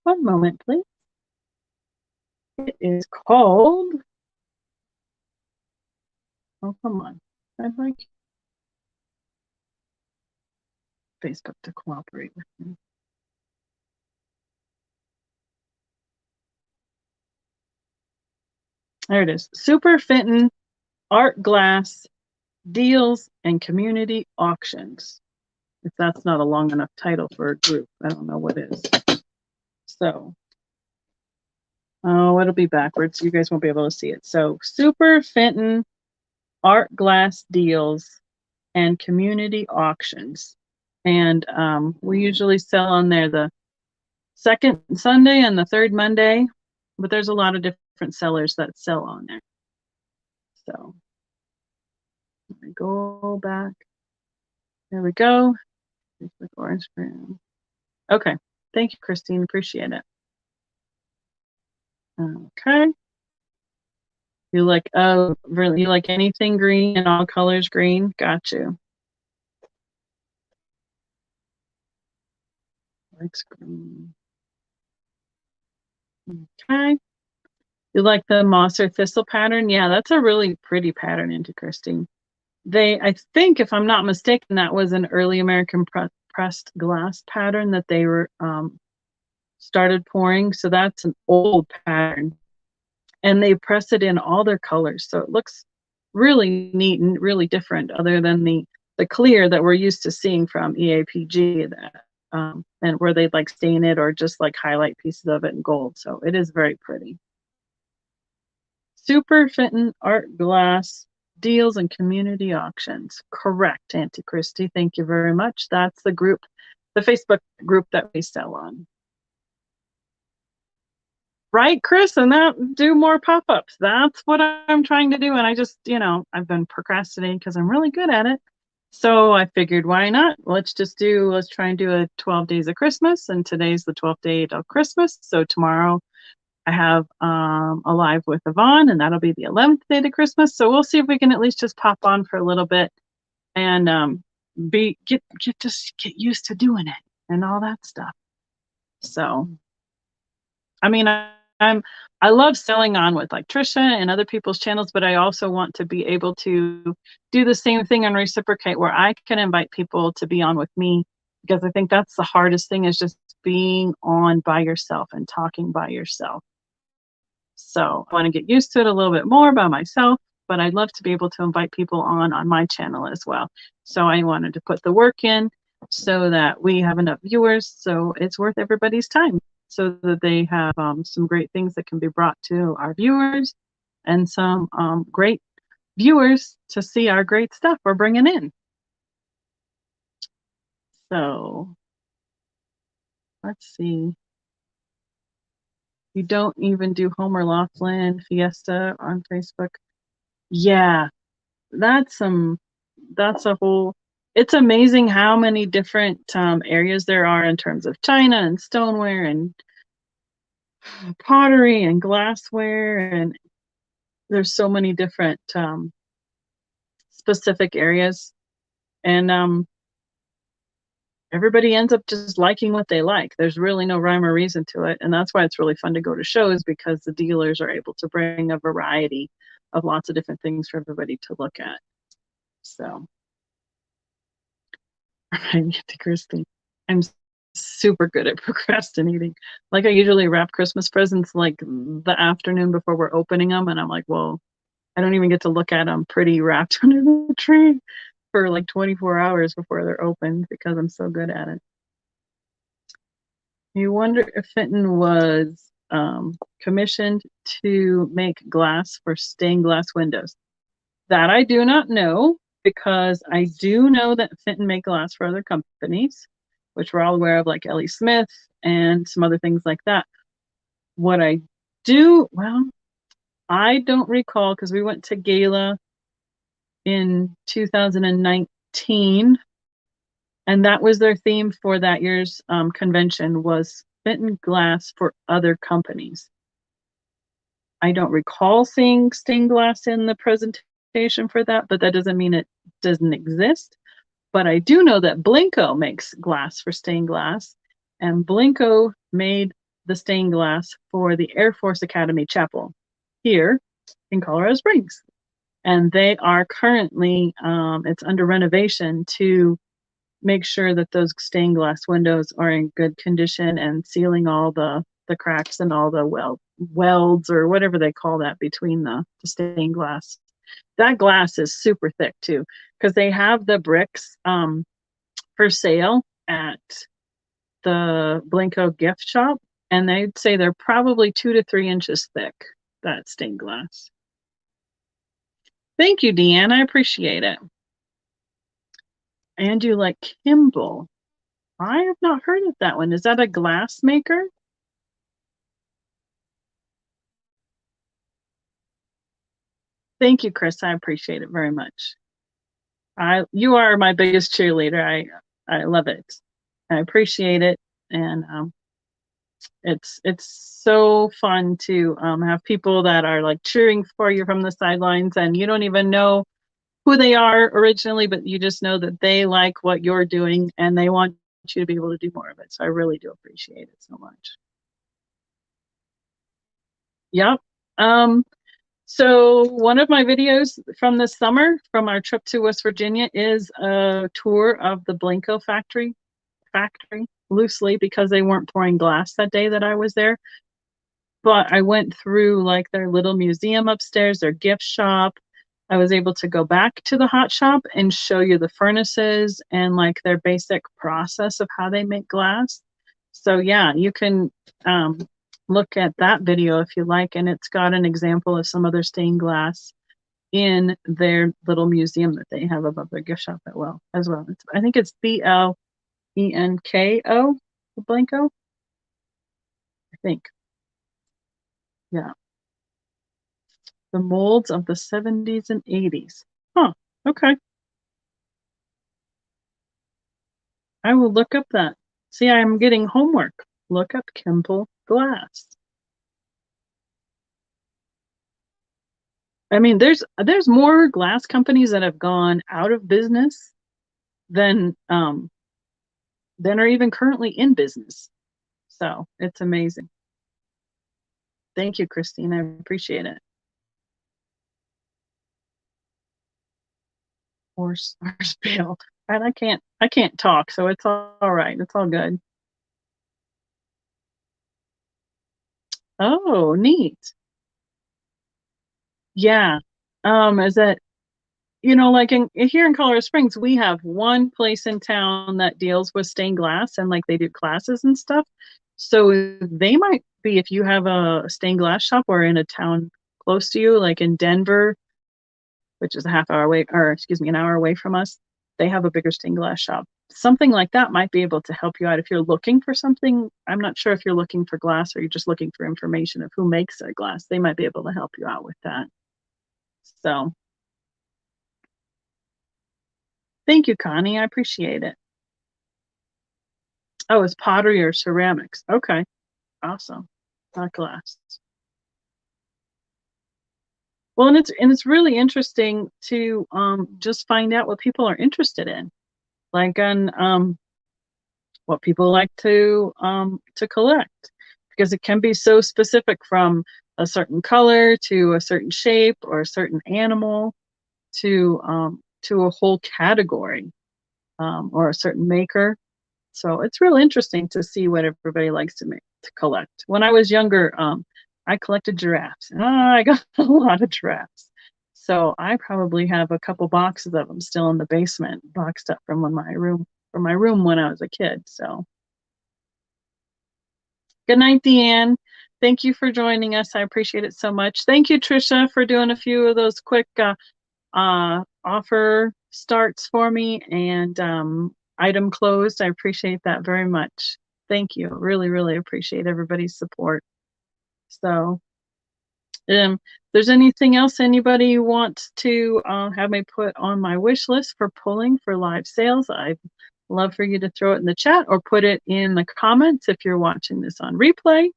One moment, please. It is called, oh, come on. I'd like Facebook to cooperate with me. There it is. Super Fenton Art Glass Deals and Community Auctions. If that's not a long enough title for a group, I don't know what is. So Oh, it'll be backwards. You guys won't be able to see it. So Super Fenton art glass deals and community auctions. And we usually sell on there the second Sunday and the third Monday, but there's a lot of different sellers that sell on there. So let me go back. There we go. Facebook or Instagram. Okay. Thank you, Christine. Appreciate it. Okay. You like, oh, really? You like anything green and all colors green? Got you. Likes green. Okay. You like the moss or thistle pattern? Yeah, that's a really pretty pattern, into Christine. I think, if I'm not mistaken, that was an early American pressed glass pattern that they were started pouring. So that's an old pattern, and they press it in all their colors, so it looks really neat and really different, other than the clear that we're used to seeing from EAPG, that and where they'd like stain it or just like highlight pieces of it in gold. So it is very pretty. Super Fenton art glass deals and community auctions. Correct, Auntie Christy. Thank you very much. That's the group, the Facebook group that we sell on. Right, Chris? And that do more pop-ups. That's what I'm trying to do. And I just, I've been procrastinating because I'm really good at it. So I figured, why not? Let's try and do a 12 days of Christmas. And today's the 12th day of Christmas. So tomorrow I have a live with Yvonne, and that'll be the 11th day to Christmas. So we'll see if we can at least just pop on for a little bit and get used to doing it and all that stuff. So, I mean, I love selling on with like Trisha and other people's channels, but I also want to be able to do the same thing and reciprocate, where I can invite people to be on with me, because I think that's the hardest thing, is just being on by yourself and talking by yourself. So I want to get used to it a little bit more by myself, but I'd love to be able to invite people on my channel as well. So I wanted to put the work in so that we have enough viewers, so it's worth everybody's time, so that they have some great things that can be brought to our viewers, and some great viewers to see our great stuff we're bringing in. So let's see. You don't even do Homer Laughlin Fiesta on Facebook? Yeah, that's a whole, it's amazing how many different areas there are in terms of china and stoneware and pottery and glassware, and there's so many different specific areas, and everybody ends up just liking what they like. There's really no rhyme or reason to it, and that's why it's really fun to go to shows, because the dealers are able to bring a variety of lots of different things for everybody to look at. So, right, to Christy, I'm super good at procrastinating. Like, I usually wrap Christmas presents like the afternoon before we're opening them, and I'm like, well, I don't even get to look at them pretty wrapped under the tree for like 24 hours before they're opened, because I'm so good at it. You wonder if Fenton was commissioned to make glass for stained glass windows. That I do not know, because I do know that Fenton make glass for other companies, which we're all aware of, like Ellie Smith and some other things like that. What I do, well, I don't recall, because we went to Gala in 2019, and that was their theme for that year's convention, was Fenton glass for other companies. I don't recall seeing stained glass in the presentation for that, but that doesn't mean it doesn't exist. But I do know that Blinko makes glass for stained glass, and Blinko made the stained glass for the Air Force Academy Chapel here in Colorado Springs. And they are currently, it's under renovation to make sure that those stained glass windows are in good condition, and sealing all the cracks and all the welds or whatever they call that between the stained glass. That glass is super thick too, because they have the bricks for sale at the Blinko gift shop, and they'd say they're probably 2 to 3 inches thick, that stained glass. Thank you, Deanne. I appreciate it. And you like Kimball. I have not heard of that one. Is that a glass maker? Thank you, Chris. I appreciate it very much. You are my biggest cheerleader. I love it. I appreciate it, and it's so fun to have people that are like cheering for you from the sidelines, and you don't even know who they are originally, but you just know that they like what you're doing and they want you to be able to do more of it. So I really do appreciate it so much. Yep. So one of my videos from this summer from our trip to West Virginia is a tour of the Blanco factory, loosely because they weren't pouring glass that day that I was there. But I went through like their little museum upstairs, their gift shop. I was able to go back to the hot shop and show you the furnaces and like their basic process of how they make glass. So yeah, you can look at that video if you like, and it's got an example of some other stained glass in their little museum that they have above their gift shop as well. I think it's Blenko, Blanco, I think. Yeah. The molds of the 70s and 80s. Huh. Okay. I will look up that. See, I'm getting homework. Look up Kimball glass. I mean, there's more glass companies that have gone out of business than are even currently in business. So it's amazing. Thank you, Christine. I appreciate it. Or spill. And I can't talk, so it's all right. It's all good. Oh, neat. Yeah. Is that like here in Colorado Springs, we have one place in town that deals with stained glass and like they do classes and stuff. So they might be, if you have a stained glass shop or in a town close to you, like in Denver, which is a half hour away, or excuse me, an hour away from us, they have a bigger stained glass shop. Something like that might be able to help you out if you're looking for something. I'm not sure if you're looking for glass or you're just looking for information of who makes their glass. They might be able to help you out with that. So thank you, Connie. I appreciate it. Oh, it's pottery or ceramics. Okay. Awesome. Not glass. Well, and it's really interesting to just find out what people are interested in. Like on what people like to collect, because it can be so specific from a certain color to a certain shape or a certain animal to a whole category or a certain maker. So it's real interesting to see what everybody likes to collect. When I was younger, I collected giraffes. I got a lot of giraffes. So I probably have a couple boxes of them still in the basement, boxed up from my room when I was a kid. So good night, Deanne. Thank you for joining us. I appreciate it so much. Thank you, Trisha, for doing a few of those quick offer starts for me and item closed. I appreciate that very much. Thank you. Really, really appreciate everybody's support. So if there's anything else anybody wants to have me put on my wish list for pulling for live sales, I'd love for you to throw it in the chat or put it in the comments if you're watching this on replay.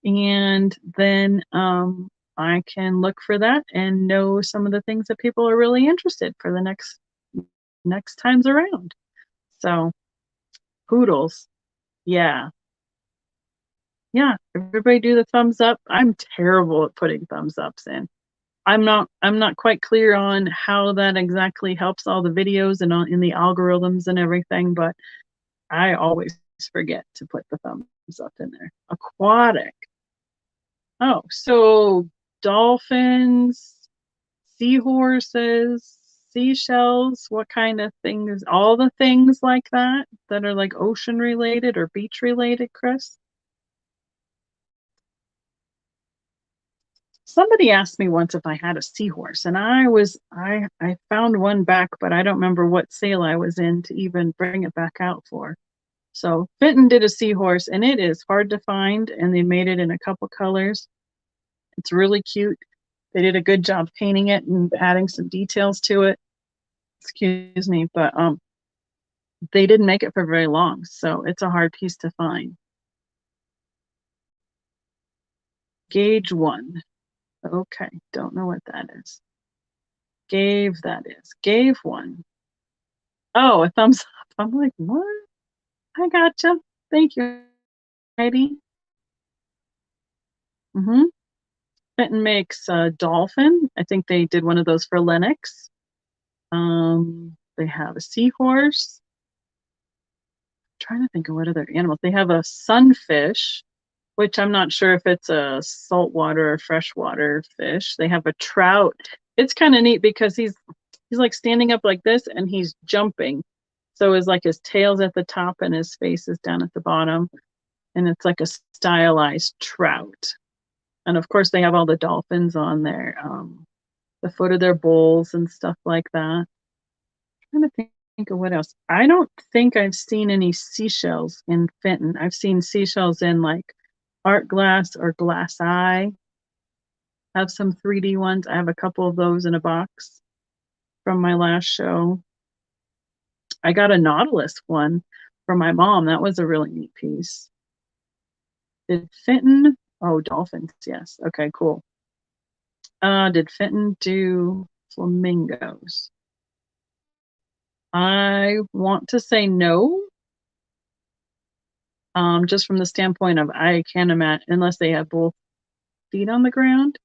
And then I can look for that and know some of the things that people are really interested for the next times around. So poodles. Yeah. Yeah. Everybody do the thumbs up. I'm terrible at putting thumbs ups in. I'm not quite clear on how that exactly helps all the videos and in the algorithms and everything, but I always forget to put the thumbs up in there. Aquatic. Oh, so dolphins, seahorses, seashells, what kind of things? All the things like that are like ocean related or beach related, Chris? somebody asked me once if I had a seahorse, and I found one back, but I don't remember what sale I was in to even bring it back out for. So Fenton did a seahorse, and it is hard to find, and they made it in a couple colors. It's really cute. They did a good job painting it and adding some details to it. Excuse me, but they didn't make it for very long, so it's a hard piece to find. Gauge 1. Okay, don't know what that is. Gave, that is. Gave 1. Oh, a thumbs up. I'm like, what? I gotcha. Thank you, Heidi. Fenton makes a dolphin. I think they did one of those for Lennox. They have a seahorse. I'm trying to think of what other animals. They have a sunfish, which I'm not sure if it's a saltwater or freshwater fish. They have a trout. It's kind of neat because he's like standing up like this and he's jumping. So it's like his tail's at the top and his face is down at the bottom. And it's like a stylized trout. And of course, they have all the dolphins on there, the foot of their bowls and stuff like that. I'm trying to think of what else. I don't think I've seen any seashells in Fenton. I've seen seashells in like Art Glass or Glass Eye. I have some 3D ones. I have a couple of those in a box from my last show. I got a Nautilus one from my mom. That was a really neat piece. Did Fenton? Oh, dolphins. Yes. Okay, cool. Did Fenton do flamingos? I want to say no. Just from the standpoint of I can't imagine unless they have both feet on the ground.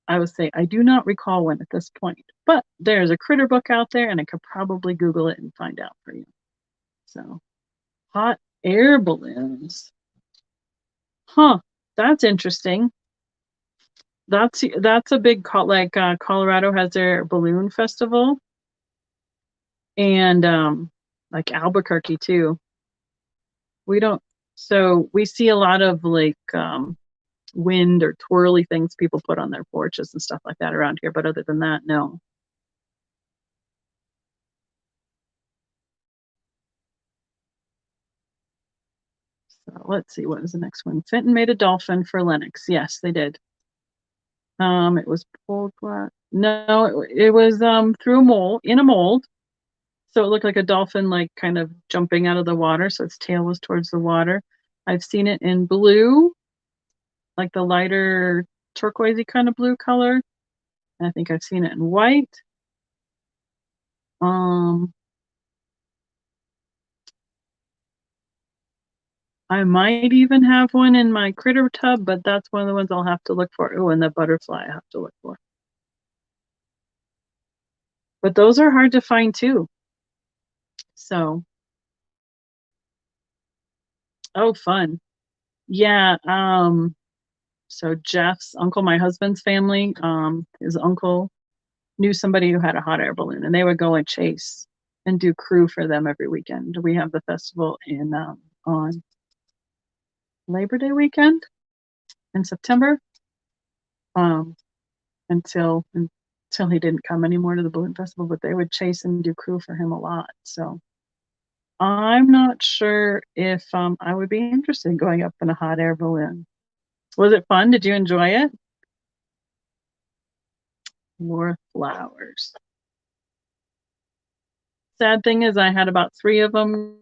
I would say I do not recall one at this point, but there's a critter book out there and I could probably Google it and find out for you. So, hot air balloons. Huh, that's interesting. That's a big Colorado has their balloon festival, and like Albuquerque too. We don't, so we see a lot of like wind or twirly things people put on their porches and stuff like that around here, but other than that, no. So let's see, what is the next one? Fenton made a dolphin for Lennox. Yes, they did. It was pulled glass. No, it was through a mold, in a mold. So it looked like a dolphin, like kind of jumping out of the water. So its tail was towards the water. I've seen it in blue, like the lighter turquoisey kind of blue color. And I think I've seen it in white. I might even have one in my critter tub, but that's one of the ones I'll have to look for. Oh, and the butterfly I have to look for. But those are hard to find too. So, oh, fun. Yeah. So Jeff's uncle, my husband's family, his uncle knew somebody who had a hot air balloon, and they would go and chase and do crew for them every weekend. We have the festival in on Labor Day weekend in September. Until he didn't come anymore to the balloon festival, but they would chase and do crew for him a lot. So I'm not sure if I would be interested in going up in a hot air balloon. Was it fun? Did you enjoy it? More flowers. Sad thing is I had about 3 of them,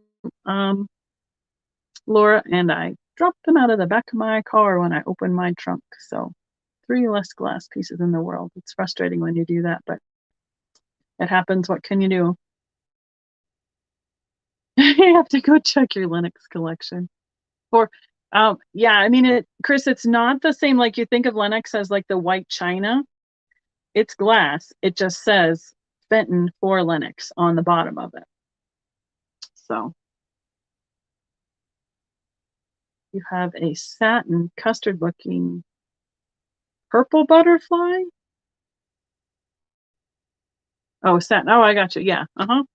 Laura, and I dropped them out of the back of my car when I opened my trunk. So 3 less glass pieces in the world. It's frustrating when you do that, but it happens. What can you do? You have to go check your Lennox collection. Or, yeah, I mean, Chris, it's not the same. Like you think of Lennox as like the white china. It's glass. It just says Fenton for Lennox on the bottom of it. So you have a satin custard looking purple butterfly. Oh, satin. Oh, I got you. Yeah.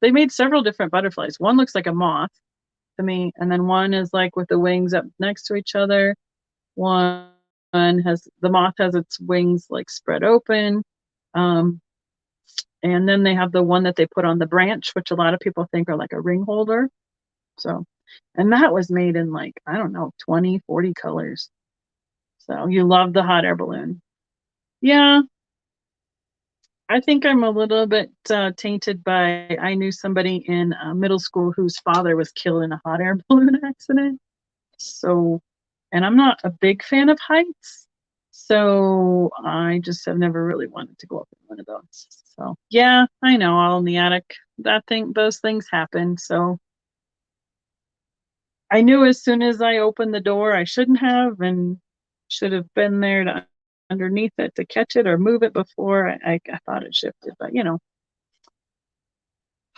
They made several different butterflies. One looks like a moth to me, and then one is like with the wings up next to each other. One has, the moth has its wings like spread open. And then they have the one that they put on the branch, which a lot of people think are like a ring holder. So, and that was made in like, I don't know, 20, 40 colors. So you love the hot air balloon. Yeah, I think I'm a little bit tainted by, I knew somebody in middle school whose father was killed in a hot air balloon accident. So, and I'm not a big fan of heights. So I just have never really wanted to go up in one of those. So yeah, I know, all in the attic. Those things happen. So I knew as soon as I opened the door, I shouldn't have, and should have been there to underneath it to catch it or move it before I thought it shifted. But you know,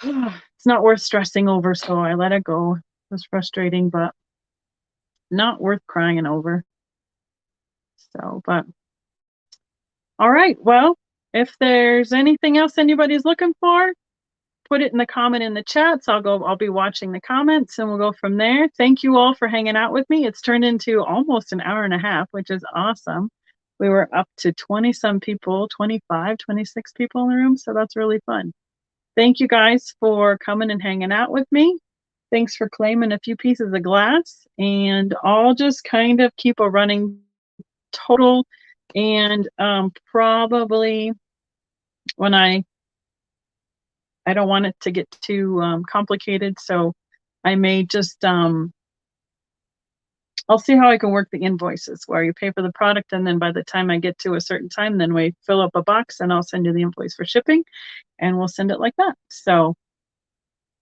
it's not worth stressing over. So I let it go. It was frustrating, but not worth crying over. So, but all right. Well, if there's anything else anybody's looking for, put it in the comment in the chat. So I'll be watching the comments and we'll go from there. Thank you all for hanging out with me. It's turned into almost an hour and a half, which is awesome. We were up to 20 some people, 25, 26 people in the room. So that's really fun. Thank you guys for coming and hanging out with me. Thanks for claiming a few pieces of glass, and I'll just kind of keep a running total. And probably when I don't want it to get too complicated, so I may just I'll see how I can work the invoices where you pay for the product, and then by the time I get to a certain time, then we fill up a box and I'll send you the invoice for shipping, and we'll send it like that. So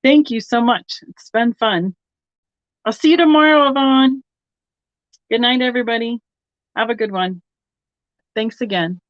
thank you so much. It's been fun. I'll see you tomorrow, Yvonne. Good night, everybody. Have a good one. Thanks again.